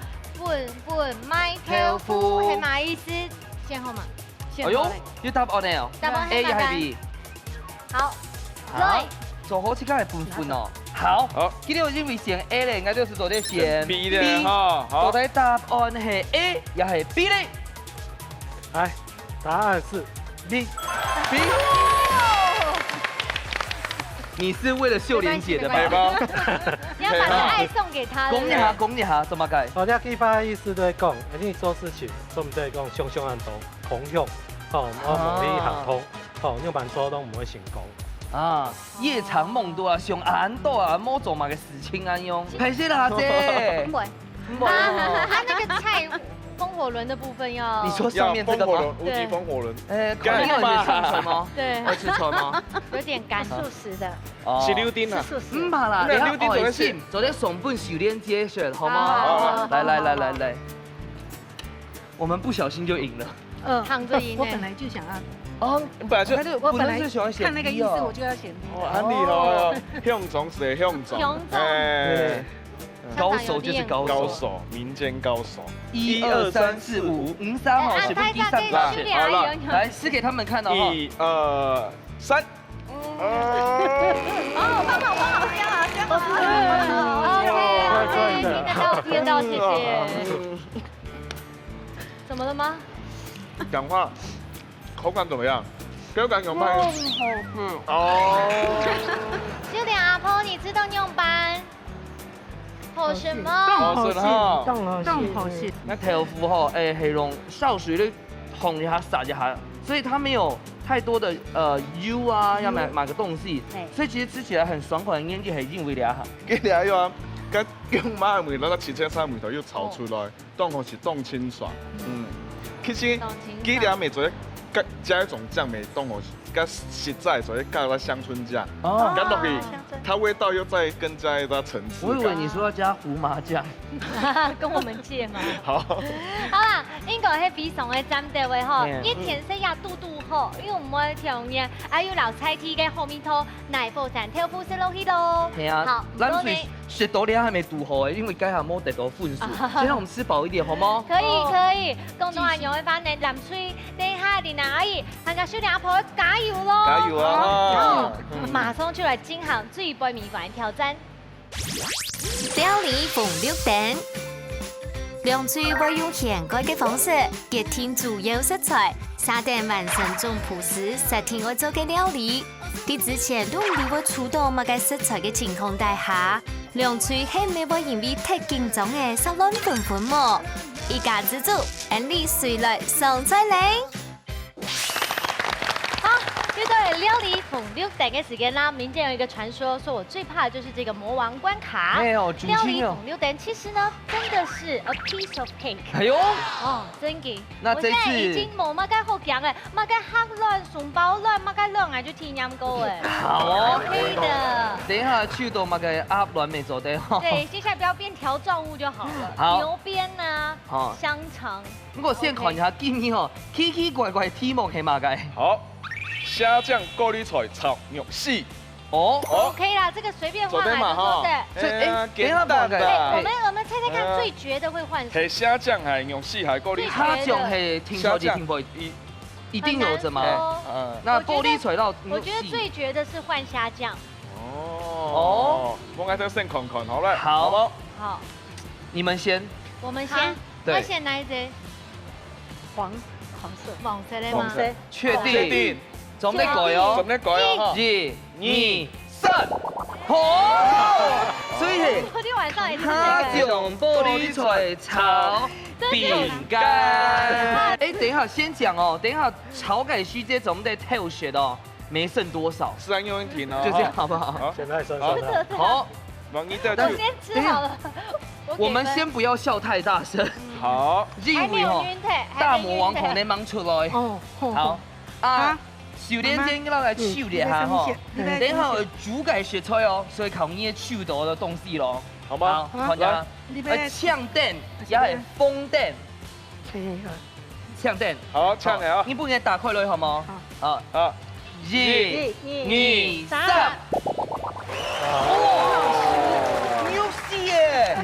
Speaker 3: 本買挑夫係咩意思？先好嘛？
Speaker 1: 哎呦，要答案了。
Speaker 3: 答案
Speaker 1: A 還是 B？
Speaker 3: 好，來，
Speaker 1: 做好這個係本分哦。好，今天我認為選 A 咧，應該就是昨天選
Speaker 4: B 的哈。
Speaker 1: 到底答案係 A 又係 B 咧？
Speaker 8: 來，答案是 B。
Speaker 1: 你是為了秀蓮姐的吧？
Speaker 3: 你要把這愛送給她。
Speaker 1: 講一下，怎麼解？
Speaker 8: 我哋記法意思都係講，你做事情，做唔對講雙向暗道，同向，我無理行通，要辦錯都唔會成功。
Speaker 1: 啊，夜長夢多啊，上暗道啊，冇做埋嘅事情啊用。係先啦，姐。
Speaker 3: 唔會。他那個菜風火輪的部分要。
Speaker 1: 你說上面這個嗎？
Speaker 4: 無極風火輪。
Speaker 1: 乾嘛？菜嗎？
Speaker 3: 對。
Speaker 1: 會吃菜嗎？
Speaker 3: 有點乾。
Speaker 6: 素食的。
Speaker 4: 是柳丁啊。
Speaker 1: 唔怕啦，你柳丁做先，做啲松本秀蓮姐選，好嗎？來，我們不小心就贏了。
Speaker 3: 躺着贏。
Speaker 2: 我本來就想要。
Speaker 1: 哦，
Speaker 2: 我本來
Speaker 1: 是喜歡選 B 哦。
Speaker 2: 看那個意思，我就要選 B。
Speaker 4: 哦，很厲害，向總是向總。
Speaker 1: 哎，高手就是高手。
Speaker 4: 高手，民間高手。
Speaker 1: 1、2、3、4、5，吳三號是不是第三個？
Speaker 4: 好了，
Speaker 1: 來試給他們看哦。
Speaker 4: 1、2、3。
Speaker 3: OK，聽到，謝謝。怎麼了嗎？
Speaker 4: 講話，口感怎麼樣？给我讲用班。哦。
Speaker 3: 就连阿婆，你知道用班？好什么？
Speaker 2: 更好吃。
Speaker 1: 那豆腐吼，係用少水的烘一下撒一下，所以它没有太多的油啊，要买个东西，所以其实吃起来很爽口，應該係因為俩。
Speaker 4: 佢俩要啊，跟用馬嘅梅攞個切青山梅頭要炒出來，當好是凍清爽。其實佢俩咪做加一種醬咪當好。 更實在，所以加了香春醬，哦，加落去，它味道又再更加一個層次。
Speaker 1: 我以為你說要加胡麻醬，
Speaker 3: 跟我們借嘛。
Speaker 4: 好。
Speaker 3: 好啦，應該係非常嘅針對嘅嗬，一天色也嘟嘟好，因為唔會調嘢，還有留菜體嘅後面拖奶火山豆腐食落去咯。
Speaker 1: 係啊，好，咱水食到你還沒嘟好嘅，因為家下冇得到分數，所以我們吃飽一點好嗎？
Speaker 3: 可以，廣東話用嘅翻嚟淋水，等下啲阿姨，人家小弟阿婆加油咯！
Speaker 4: 加油啊！
Speaker 3: 馬上就來進行最杯麵館挑戰。
Speaker 7: 料理鳳綠蛋，涼水會用現改嘅方式結添主要食材，撒點完成中葡式實天我做嘅料理。啲之前都唔會觸到乜嘅食材嘅情況底下，涼水係咪會因為太緊張嘅濕亂粉粉麼？一家之主，安利水來上菜嚟。
Speaker 3: 又到了料理鳳綠蛋嘅時間啦！民間有一個傳說，說我最怕的就是這個魔王關卡。
Speaker 1: 沒有，
Speaker 3: 料理鳳綠蛋其實呢，真的是 a piece of cake。哎呦，哦，真嘅。
Speaker 1: 那這次
Speaker 3: 我現在已經冇乜嘅好強誒，乜嘅黑亂、鬆包亂、乜嘅亂啊，就天陰糕誒。
Speaker 1: 好哦
Speaker 3: ，OK 的。
Speaker 1: 等一下去到乜嘅鴨卵未做得好。
Speaker 3: 對，接下來不要變條狀物就好了。
Speaker 1: 好。
Speaker 3: 牛鞭啊，香腸。
Speaker 1: 不過先看一下建議哦，奇奇怪怪題目係乜嘅？
Speaker 4: 好。 蝦醬高麗菜炒肉絲，
Speaker 3: 哦 ，OK 啦，這個隨便換嘛，對不對？
Speaker 4: 簡單的。
Speaker 3: 我們猜猜看最絕的會換什麼？
Speaker 4: 係蝦醬係肉絲係高麗菜？
Speaker 1: 蝦醬係聽過就聽過，一定有着嗎？那高麗菜到
Speaker 3: 我覺得最絕的是換蝦醬。
Speaker 4: 哦，我愛得先看看好了。
Speaker 1: 好，
Speaker 3: 好，
Speaker 1: 你們先。
Speaker 3: 我們先，我選哪一隻？
Speaker 6: 黃色，
Speaker 3: 黃色的嗎？
Speaker 1: 確定。 準備改哦！
Speaker 4: 準備改哦！
Speaker 1: 1、2、3，好！所以
Speaker 3: 昨天晚上也是
Speaker 1: 蝦醬玻璃菜炒餅乾。哎，等一下先講哦，等一下炒改須這種的挑選哦，沒剩多少。
Speaker 4: 是按用停哦，
Speaker 1: 就這樣好不好？
Speaker 8: 現在算算。
Speaker 1: 好，
Speaker 3: 我先吃好了。
Speaker 1: 我們先不要笑太大聲。
Speaker 4: 好。
Speaker 1: 因為哦，大魔王可能忙出來。哦。好。啊。 少啲精啦，嚟燒啲下嗬，等下煮嘅食材哦，所以靠呢啲燒到嘅東西咯，
Speaker 4: 好嗎？
Speaker 1: 好呀，嗆蛋也係風蛋，嗆蛋，
Speaker 4: 好嗆嚟啊！
Speaker 1: 你不應該打開嚟好嗎？好，好，1、2、3，哦，你有戲耶！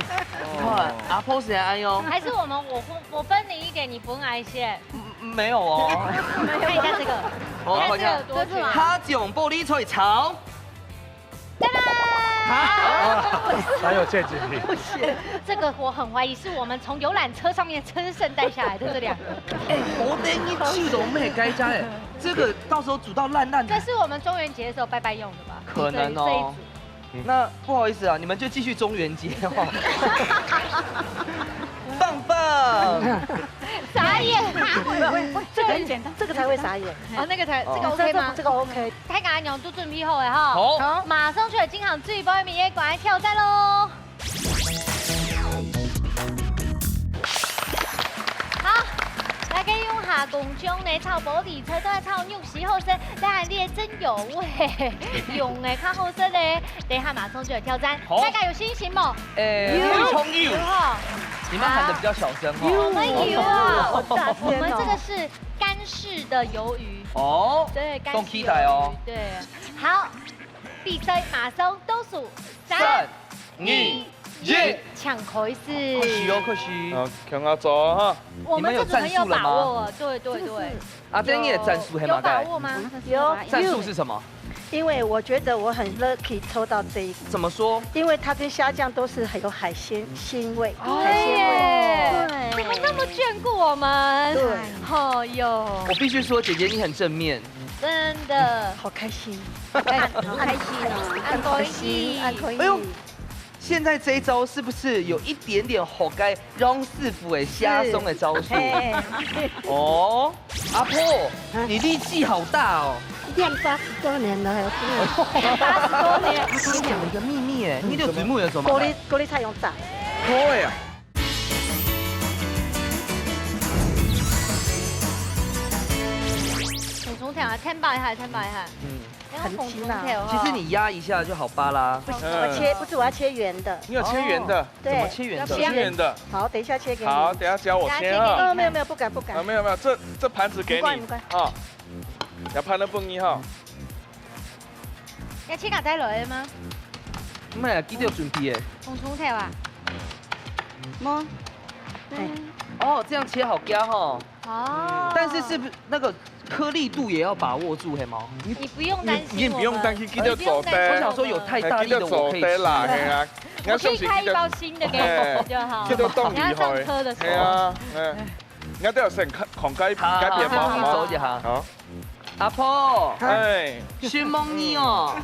Speaker 1: 哇，阿婆是安喲。
Speaker 3: 還是我分你一點，你分我一些。
Speaker 1: 沒有哦，
Speaker 3: 看一下這個，看這個多久啊？
Speaker 1: 蝦醬玻璃菜炒，
Speaker 3: 噠啦！
Speaker 8: 還有陷阱題。
Speaker 3: 這個我很懷疑是我們從遊覽車上面車剩帶下來的這兩個。
Speaker 1: 哎，我等一去都沒該加哎，這個到時候煮到爛爛。
Speaker 3: 這是我們中元節的時候拜拜用的吧？
Speaker 1: 可能哦。那不好意思啊，你們就繼續中元節哦。棒棒！
Speaker 3: 傻眼！
Speaker 6: 這個很簡單，這個才會傻眼。
Speaker 3: 哦，那個才，這個 OK 嗎？
Speaker 6: 這個 OK。
Speaker 3: 大家用都準備好嘅哈。
Speaker 1: 好，
Speaker 3: 馬上出來進行最杯麵館挑戰嘍！好，大家用下公醬呢炒玻璃菜，都係炒肉絲好食，但係呢真有味，用嘅較好食咧。等下馬上就來挑戰，大家有信心冇？
Speaker 1: 有衝有。你們喊得比較小聲哦。
Speaker 3: 我們有啊，我們這個是乾式的魷魚。哦。對，乾式魷魚。對。好，比賽馬上倒數3、2、1，搶口試。
Speaker 1: 可惜哦，可惜。
Speaker 4: 強下咗哈。
Speaker 3: 我們這組很有把握，對對對。
Speaker 1: 阿珍也戰術很麻煩。
Speaker 3: 有把握嗎？
Speaker 6: 有。
Speaker 1: 戰術是什麼？
Speaker 6: 因為我覺得我很 lucky 抽到這一個。
Speaker 1: 怎麼說？
Speaker 6: 因為它跟蝦醬都是很有海鮮腥味，
Speaker 3: 海鮮味。對，你們那麼眷顧我們。
Speaker 6: 對。
Speaker 3: 哦喲。
Speaker 1: 我必須說，姐姐你很正面。
Speaker 3: 真的
Speaker 6: 好开心，
Speaker 9: 好开心哦，
Speaker 3: 安可以，
Speaker 6: 安可以。
Speaker 1: 哎呦，现在这一招是不是有一点点活该让师傅的虾松的招数？哦，阿婆，你力气好大哦。
Speaker 6: 练80多年了，
Speaker 3: 80多年。
Speaker 1: 他跟你讲了一个秘密哎，你有水木有什么？
Speaker 6: 高丽菜用炸。
Speaker 4: 好呀。
Speaker 3: 红条啊，添白下，添白下。
Speaker 6: 很轻啊。
Speaker 1: 其实你压一下就好扒啦。
Speaker 6: 我要切圆的。
Speaker 4: 你有切圆的？
Speaker 1: 怎么切圆的？
Speaker 4: 切圆的。
Speaker 6: 好，等一下切给你。
Speaker 4: 好，等一下教我切啊。
Speaker 6: 没有，不敢。
Speaker 4: 啊，没有，这盘子给你。啊。要盘得分一哈。
Speaker 3: 要切夹仔落去吗？
Speaker 1: 唔系，记得要准备诶。
Speaker 3: 红条啊。
Speaker 9: 么？
Speaker 1: 哦，这样切好夹哈。
Speaker 3: 哦。
Speaker 1: 但是是不是那个颗粒度也要把握住，黑毛？
Speaker 3: 你不用担心，
Speaker 4: 你不用担心，记得做的。
Speaker 1: 我想说有太大力的我可以吃
Speaker 4: 啦，系啊。
Speaker 3: 我可以开一包新的给你就好。
Speaker 4: 记得冻
Speaker 3: 你要上车的时候。
Speaker 4: 系啊，你要都有先狂改片吗？
Speaker 1: 你走一下。好。阿婆，哎，先蒙你哦，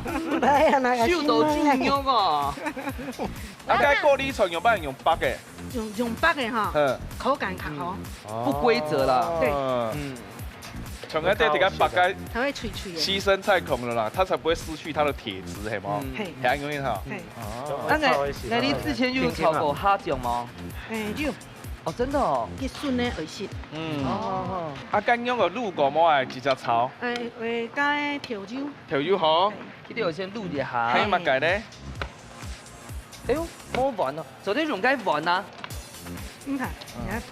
Speaker 1: 手都煮肉哦。
Speaker 4: 啊，该过哩存用不用北嘅？
Speaker 2: 用北的哈，口感卡好，
Speaker 1: 不规则啦。
Speaker 2: 对，
Speaker 4: 从那这个北该
Speaker 2: 它会脆脆的，
Speaker 4: 牺牲菜孔了啦，它才不会失去它的铁质，系吗？系安咁样哈。
Speaker 1: 那你之前有炒过虾酱吗？
Speaker 2: 有。哦，真的哦，吉笋的味食。
Speaker 1: 哦。
Speaker 4: 啊，咁样个卤过么啊？直接炒。
Speaker 2: 会加调酒。
Speaker 4: 调酒好。
Speaker 1: 一定要先卤一下。
Speaker 4: 还有乜計咧？
Speaker 1: 哎呦，冇玩哦，做啲用雞玩啊？
Speaker 2: 唔係，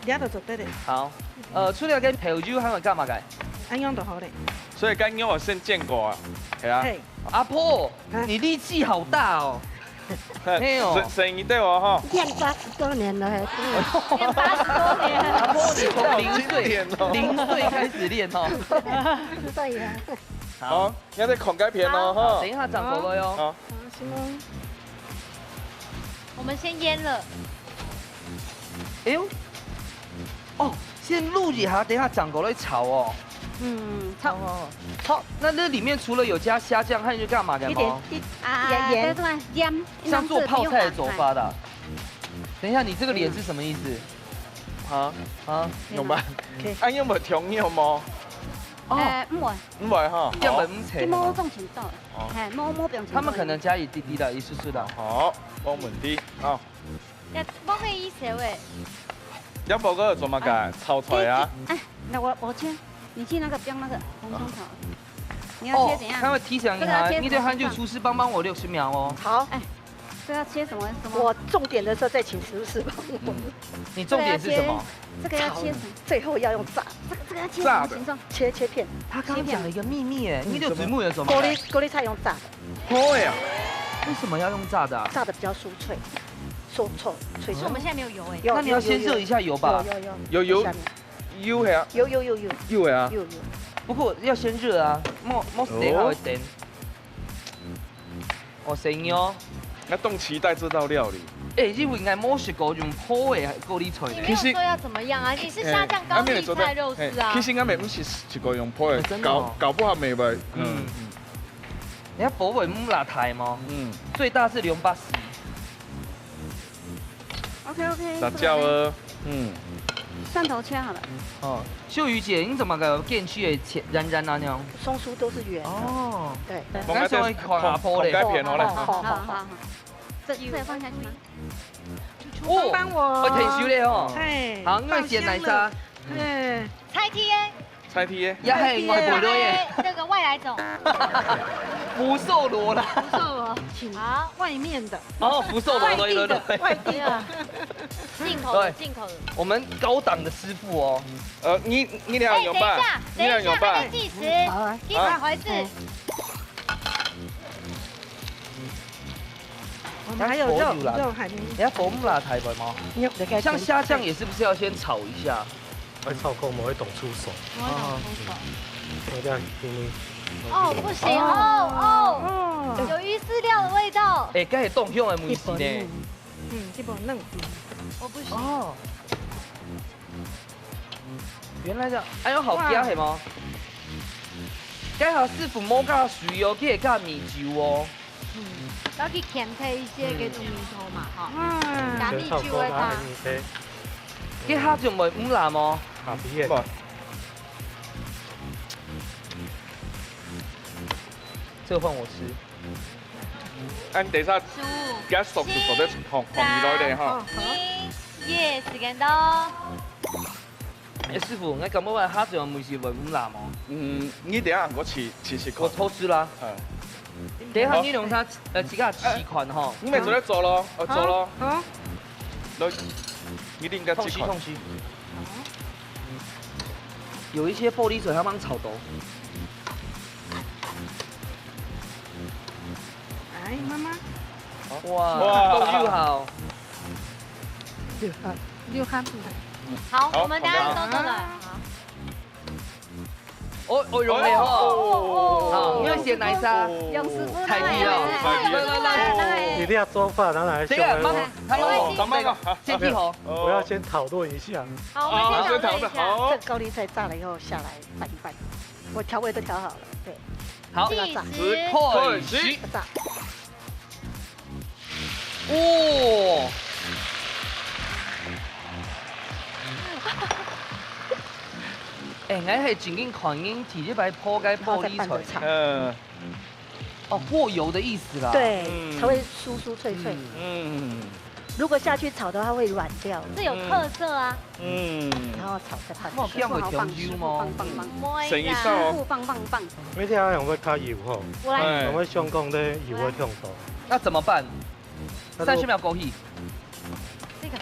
Speaker 2: 你度做得的。
Speaker 1: 好，除了跟調酒，還有幹嘛嘅？
Speaker 2: 安樣都好的。
Speaker 4: 所以咁樣我先見過啊，係啊。
Speaker 1: 阿婆，你力氣好大哦。沒有，
Speaker 4: 生意對我哈。
Speaker 6: 練80多年了，
Speaker 3: 練80多年。
Speaker 1: 阿婆，你從0歲開始練哦。
Speaker 6: 對呀。
Speaker 4: 好，有啲狂雞片哦，哈。
Speaker 1: 等一下長熟了喲。
Speaker 2: 好，行哦。
Speaker 3: 我們先醃了。
Speaker 1: 哎呦，哦，先錄一下，等一下長熟了炒哦。炒。那里面除了有加蝦醬，還有幹嘛嘅嗎？
Speaker 9: 鹽，
Speaker 1: 像做泡菜的做法的。等一下，你這個臉是什麼意思？啊，
Speaker 4: 用吧。安有冇調料嗎？
Speaker 9: 唔會，
Speaker 4: 唔會哈。
Speaker 1: 樣本唔切。
Speaker 9: 冇種程度，係冇不用。
Speaker 1: 他們可能加一滴滴的，一絲絲的。
Speaker 4: 好，冇問題啊。
Speaker 3: 冇咩意思喂？
Speaker 4: 要不個做乜嘅？炒菜啊？
Speaker 9: 哎，那我切。你去那個邊那個紅蔥炒，你要切怎樣？
Speaker 1: 他會提醒一下，你對韓劇廚師幫我60秒哦。
Speaker 6: 好，
Speaker 9: 哎，這要切什麼？
Speaker 6: 我重點的時候再請廚師幫我。
Speaker 1: 你重點是什麼？
Speaker 9: 這個要切什麼？
Speaker 6: 最後要用炸。
Speaker 9: 這個要切什麼形狀？
Speaker 6: 切片。
Speaker 1: 他剛剛講了一個秘密哎，你有嘴木有什麼？
Speaker 6: 高麗菜用炸的。
Speaker 4: 好呀。
Speaker 1: 為什麼要用炸的？
Speaker 6: 炸的比較酥脆，脆。
Speaker 3: 我們現在沒有油哎。
Speaker 1: 那你要先熱一下油吧。
Speaker 4: 有油係啊，
Speaker 6: 有
Speaker 4: 係啊，
Speaker 1: 不過要先熱啊，冇死下會等。我聲哦，
Speaker 4: 我都期待這道料理。
Speaker 1: 誒，因為應該冇食過用鋪嘅高麗菜。
Speaker 3: 你沒有說要怎麼樣啊？你是蝦醬高麗菜肉絲啊？
Speaker 4: 其實我唔是食過用鋪嘅，搞不好未味。
Speaker 1: 你睇火尾唔辣太嗎？最大是280。
Speaker 9: OK。
Speaker 4: 辣椒啊，
Speaker 9: 蒜頭切好了。
Speaker 1: 哦，秀瑜姐，你怎麼個電器嘅燃啊那樣？
Speaker 6: 松酥都是圓。哦，對。
Speaker 1: 那稍微烤下坡嘞。
Speaker 9: 好。這放下去嗎？
Speaker 2: 哦，幫我。
Speaker 1: 我挺熟的哦。
Speaker 2: 哎。
Speaker 1: 好，因為鮮奶沙。
Speaker 3: 菜梯耶。
Speaker 4: 菜梯耶。
Speaker 1: 也係外國的耶。
Speaker 3: 那個外來種。
Speaker 1: 福壽螺啦。
Speaker 2: 福壽螺，請好，外面的。
Speaker 1: 哦，福壽螺，對。
Speaker 2: 外地的。
Speaker 3: 進口的。
Speaker 1: 我們高檔的師傅哦。
Speaker 4: 你倆有辦？
Speaker 3: 等一下，還沒計時，計時回事。
Speaker 2: 我們還有肉還沒。
Speaker 1: 你睇火唔辣太貴嗎？像蝦醬也是不是要先炒一下？
Speaker 8: 會炒過我會動出手。我這樣聽你。
Speaker 3: 哦，不行哦，有魚飼料的味道。
Speaker 1: 哎，該係凍香的梅子呢。
Speaker 2: 這不嫩。
Speaker 3: 我不行。
Speaker 1: 哦。原來這樣，哎呦，好夾係嗎？介绍师傅摸甲水哦，去会加米酒哦。
Speaker 9: 要去添配一些给做米头嘛，哈。加米
Speaker 8: 全
Speaker 9: 酒的话，
Speaker 1: 去下就袂污染哦。
Speaker 8: 啊，毕业。
Speaker 1: 这个换我吃。
Speaker 4: 按第三，加熟就做得红鱼来咧哈。
Speaker 3: 耶，时间到。
Speaker 1: 哎，师傅，我感觉话下就没是袂污染哦。
Speaker 4: 你等下我试看。
Speaker 1: 我偷吃啦。等下你用它自家试看哈。
Speaker 4: 你咪做咧做咯，做咯。
Speaker 2: 好。
Speaker 4: 你应该
Speaker 1: 痛吸痛吸。有一些玻璃水，它帮炒豆。
Speaker 2: 来，妈妈。
Speaker 1: 哇，都又好。
Speaker 2: 六汉。
Speaker 3: 好，我们等下都做了。
Speaker 1: 哦，容易哦。好，要先奶茶。
Speaker 9: 用师傅
Speaker 1: 菜地哦。
Speaker 8: 一定要做饭，然后来。
Speaker 1: 这个妈，怎么个？先去好。
Speaker 8: 我要先讨论一下。
Speaker 3: 好，我们先讨论一下。
Speaker 6: 这高丽菜炸了以后下来拌一拌，我调味都调好了，对。
Speaker 1: 好，
Speaker 6: 这个炸。
Speaker 1: 开始。
Speaker 6: 炸。
Speaker 1: 哦。哎，我係前經看見提這排破解玻璃菜，哦，過油的意思啦。
Speaker 6: 對，才會酥酥脆脆。如果下去炒的話會軟掉。
Speaker 3: 這有特色啊。
Speaker 6: 然後炒再拌。
Speaker 1: 這樣會調油嗎？
Speaker 4: 成意生哦。
Speaker 9: 棒。
Speaker 8: 每天用會加油吼，用會香港的油會強多。
Speaker 1: 那怎麼辦？30秒過去。
Speaker 3: 這個。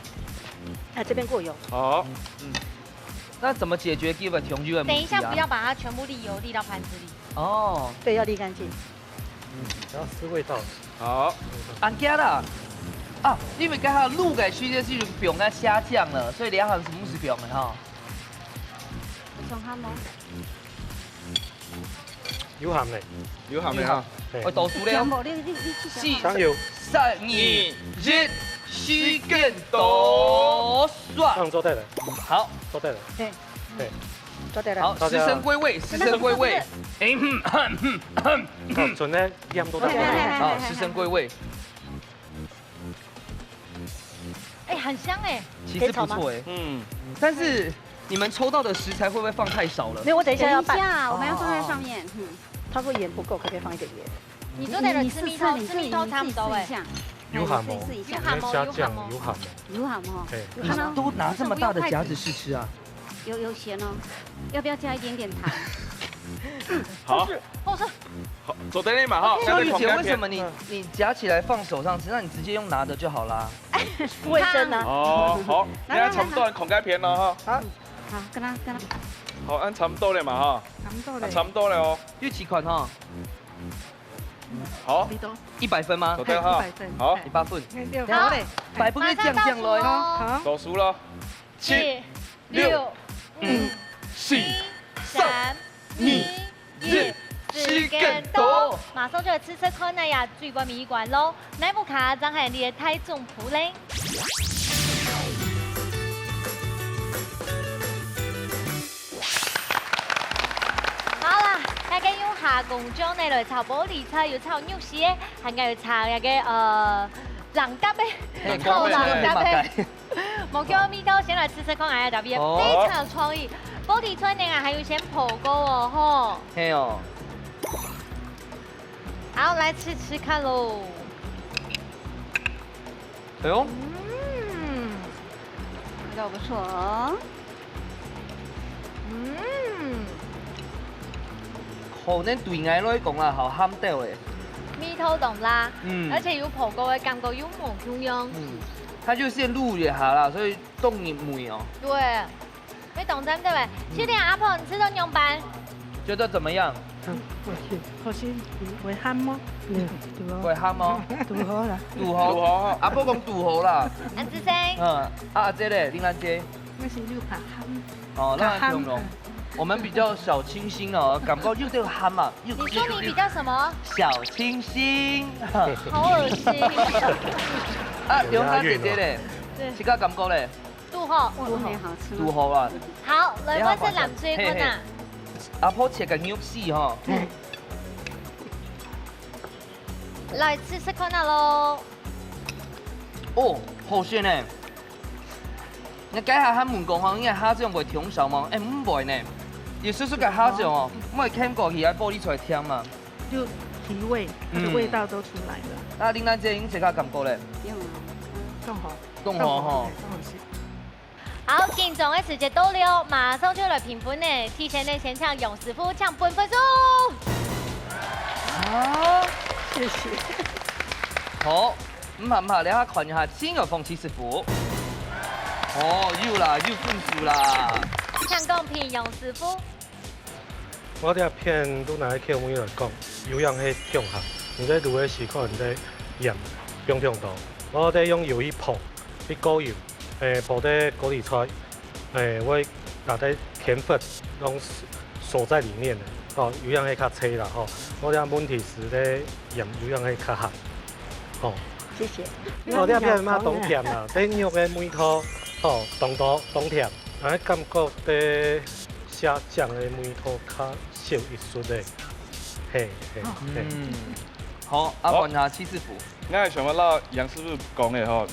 Speaker 6: 哎，這邊過油。
Speaker 4: 好。
Speaker 1: 那怎麼解決這個調油的問題啊？
Speaker 3: 等一下，不要把它全部瀝油瀝到盤子裡。
Speaker 6: 哦。對，要瀝乾淨。
Speaker 8: 要試味道。
Speaker 4: 好。
Speaker 1: 安家啦。啊，因為剛好滷嘅區間是表啊下降了，所以兩行是唔是表嘅哈？
Speaker 9: 上鹹冇？
Speaker 8: 有鹹嘅，
Speaker 4: 有鹹嘅哈。
Speaker 1: 我倒數了。
Speaker 8: 4、3、
Speaker 1: 2、1，時間到，算。
Speaker 8: 讓做對了。
Speaker 1: 好，
Speaker 8: 做對了。
Speaker 6: 對。
Speaker 8: 對。
Speaker 6: 做對了。
Speaker 1: 好，時神歸位，時神歸位。
Speaker 8: 準呢，鹽都得。
Speaker 1: 好，時神歸位。
Speaker 3: 哎，很香哎。
Speaker 1: 其實不錯哎。但是你們抽到的食材會不會放太少了？
Speaker 6: 沒有，我等一下要拌。
Speaker 9: 我們要放在上面。
Speaker 6: 他說鹽不夠，可不可以放一點鹽？
Speaker 3: 你做對了，吃米頭差不多哎。
Speaker 8: 有鹹嗎？
Speaker 9: 有鹹哦。
Speaker 1: 你都拿這麼大的夾子試吃啊？
Speaker 9: 有鹹哦，要不要加一點點糖？
Speaker 4: 好。好，做對了嘛哈。
Speaker 1: 小雨姐，為什麼你夾起來放手上吃？那你直接用拿的就好啦。
Speaker 6: 不衛生啊。
Speaker 4: 哦，好，你按差不多孔蓋片咯哈。
Speaker 9: 好，跟他。
Speaker 4: 好，按差不多了嘛哈。差不多了哦。
Speaker 1: 一起款哈。
Speaker 4: 好
Speaker 1: ，100分嗎？
Speaker 6: 對哈。
Speaker 4: 好
Speaker 1: ，100分。
Speaker 6: 好
Speaker 1: ，100分就降咯。
Speaker 6: 好，
Speaker 4: 倒數咯。7、6、5、4、3、2、1，時間到。
Speaker 3: 馬上就嚟吃吃看呀，最關美館咯。乃木卡張係你嘅太重譜咧。大家用下工匠嚟來炒玻璃菜，要炒肉絲嘅，係要炒一個冷汁嘅，炒冷汁嘅。冇叫味道，先來吃吃看下特別非常有創意。玻璃菜呢還要先剖糕哦，吼。
Speaker 1: 係哦。
Speaker 3: 好，來吃吃看嘍。
Speaker 1: 哎呦。
Speaker 9: 味道不錯哦。
Speaker 1: 好，恁對外來講啊，好鹹到誒。
Speaker 3: 米頭凍啦，而且有剖糕嘅感覺，有毛孔樣。
Speaker 1: 它就先滷一下啦，所以凍一梅哦。
Speaker 3: 對，你懂真對不對？秋天阿婆，你吃到牛板，
Speaker 1: 覺得怎麼樣？
Speaker 2: 可是會鹹嗎？
Speaker 1: 會鹹嗎？
Speaker 2: 拄好啦。
Speaker 1: 拄好，阿婆講拄好啦。
Speaker 3: 安子生。
Speaker 1: 阿姐咧，林蘭姐。
Speaker 2: 我是六卡鹹。
Speaker 1: 哦，那形容。我們比較小清新哦，感覺又這個鹹啊。
Speaker 3: 你說你比較什麼？
Speaker 1: 小清新。
Speaker 3: 好惡心。
Speaker 1: 啊，劉娜姐姐咧，這個感覺咧？
Speaker 3: 拄好，
Speaker 9: 很好吃。
Speaker 1: 拄好啊。
Speaker 3: 好，來我是藍水坤啊。
Speaker 1: 阿婆切个肉丝吼。
Speaker 3: 来试试看下咯。
Speaker 1: 哦，好鲜呢！你解下問講吼，因為蝦醬會甜少嗎？唔會呢，要少少嘅蝦醬哦，唔會傾過去，喺玻璃出來甜嘛。
Speaker 2: 就提味，它的味道都出來了。
Speaker 1: 那林丹姐已經這個感覺咧？
Speaker 2: 更好，
Speaker 1: 更好哈。
Speaker 3: 好，競總嘅時間到了，馬上就來評分呢。提前呢，先向勇師傅搶分數。
Speaker 2: 好，謝謝。
Speaker 1: 好，唔怕，你下看一下先有鳳起師傅。哦，要啦，要分數啦。
Speaker 3: 搶公平，勇師傅。
Speaker 8: 我這片都拿去妹來講，有樣係強下，你在滷的時可能在鹽冰凍度，我在用油去泡，去勾油，泡在高麗菜，我拿在甜粉攏鎖在裡面的，哦，有樣係較脆啦，吼，我這問題是咧鹽有樣係較鹹，哦。
Speaker 6: 謝謝。
Speaker 8: 我這片嘛當甜啦，啲肉嘅梅頭，哦，當甜，啊，感覺啲蝦醬嘅梅頭較少一chút的，嘿。
Speaker 1: 好，阿觀察七師傅。
Speaker 4: 我係想要讓楊師傅講的吼，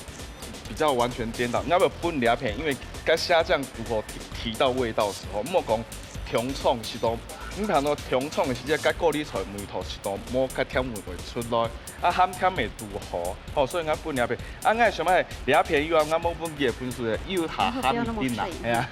Speaker 4: 比較完全顛倒。要不要分兩片？因為該蝦醬如果提到味道的時候，莫講甜創是都，你睇到甜創的時間，該高麗菜梅頭是都莫該甜味會出來，啊鹹甜味拄好，吼，所以我分兩片。啊，我係想要兩片以外，我冇分幾分數的，又下鹹一點啦，係啊。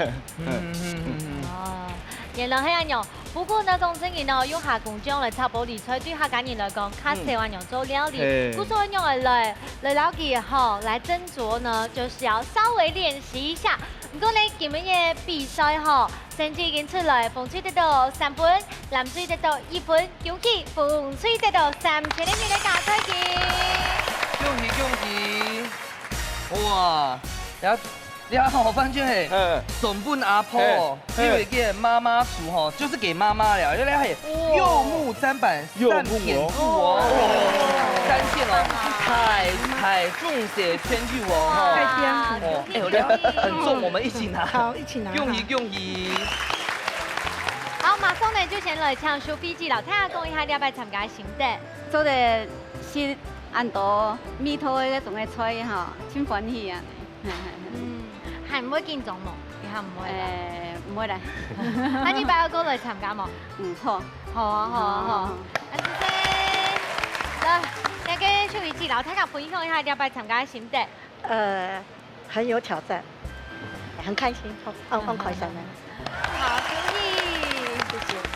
Speaker 3: 哦，原來係咁樣。不過呢，講真嘅呢，用下工匠來炒玻璃菜，對客家人來講，較少咁樣做料理。故所以用來了解吼，來斟酌呢，就是要稍微練習一下。不過呢，今日嘅比賽吼，成績已經出來，馮翠得到3分，藍翠得到1分，恭喜馮翠得到3000元嘅大彩金。
Speaker 1: 恭喜！哇！你看好番茄嘿，总本阿婆，因为给妈妈煮吼，就是给妈妈了，原来还柚木砧板3片布哦，3片哦，海重血圈具哦，哎，我觉得很重，我们一起拿，
Speaker 2: 好，一起拿，
Speaker 1: 恭喜！
Speaker 3: 好，馬上呢就先來搶收飛機啦，睇下講一下你要不要參加心得。
Speaker 9: 做的是按道米頭嘅嗰種嘅菜吼，真歡喜啊！
Speaker 3: 係唔會競總冇？以後唔會。
Speaker 9: 唔會啦。
Speaker 3: 那你擺個來參加冇？
Speaker 9: 好。
Speaker 3: 好啊，好啊，好啊。謝謝。來，那個收飛機啦，睇下分享一下你要不要參加心得。
Speaker 6: 很有挑戰，很開心，很開心的。
Speaker 3: 好，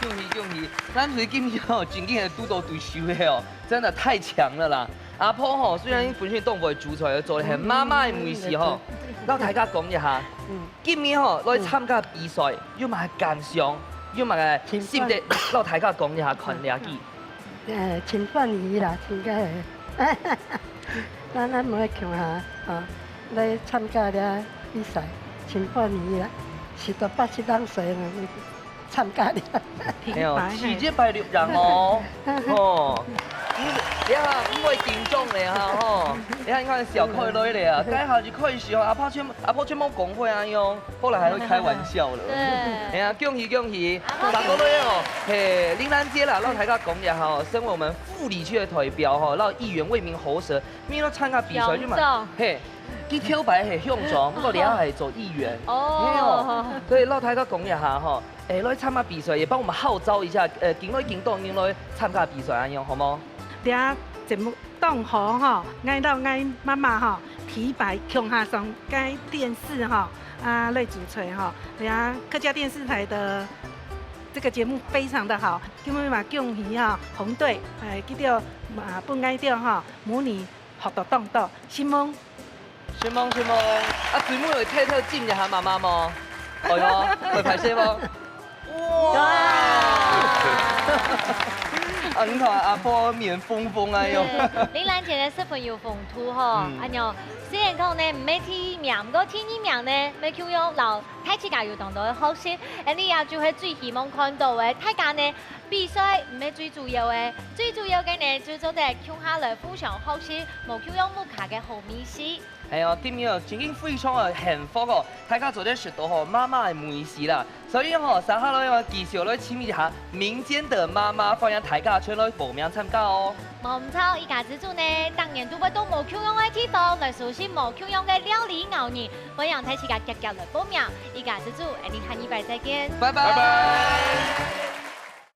Speaker 3: 恭喜！
Speaker 1: 恭喜！咱最近吼，真正的拄到對手的哦，真的太強了啦！阿婆吼，雖然本身都唔會煮出來，做得係媽媽的美食吼。讓大家講一下，今年吼來參加比賽，要埋感想，要埋心得，讓大家講一下看兩句。
Speaker 10: 真歡喜啦，真個，咱每強下啊來參加了比賽，真歡喜啦，是到82歲啦，參加了。
Speaker 1: 哎呦，世界排6人哦，哦。你看，唔會競爭咧哈吼，你看小塊女咧啊，改下就可以時候阿婆全部講會啊用，後來還會開玩笑了。哎呀，恭喜！3個女哦，嘿，林蘭姐啦，讓大家講一下吼，身為我們富里區的代表吼，讓議員為民喉舌，因為參加比賽就嘛，嘿，佢挑牌係向總，不過你係做議員。哦，所以讓大家講一下吼，來參加比賽，也幫我們號召一下，見來參加比賽咁樣，好冇？
Speaker 2: 啲節目當好吼，愛到愛媽媽吼提拔強下上該電視吼啊來主持吼，啲客家電視台的這個節目非常的好，今日嘛恭喜吼紅隊記到本愛到吼母女學到當到，希望，
Speaker 1: 啊最尾會偷จิ้一下媽媽冇？係冇？會排泄冇？哇！啊，你看阿婆面豐豐啊喲！
Speaker 3: 林蘭姐的小朋友風土吼，啊喲，雖然講呢唔係天命，不過天意命呢，咪叫用留睇自家要當到嘅好事，而你也就係最希望看到嘅，睇下呢比賽唔係最主要嘅，最主要嘅呢就做得向下來互相好事，冇叫用木卡嘅好美食。
Speaker 1: 哎呀，今日真經非常嘅幸福哦！大家昨天食到吼媽媽嘅美食啦，所以吼稍後咧繼續咧請一下民間的媽媽，歡迎大家出來報名參加哦。
Speaker 3: 冇唔錯，依家之主呢，當年都會到無窮樣嘅地方來熟悉無窮樣嘅料理牛年，歡迎睇自家夾夾來報名。依家之主，我哋下禮拜再見，
Speaker 1: 拜拜。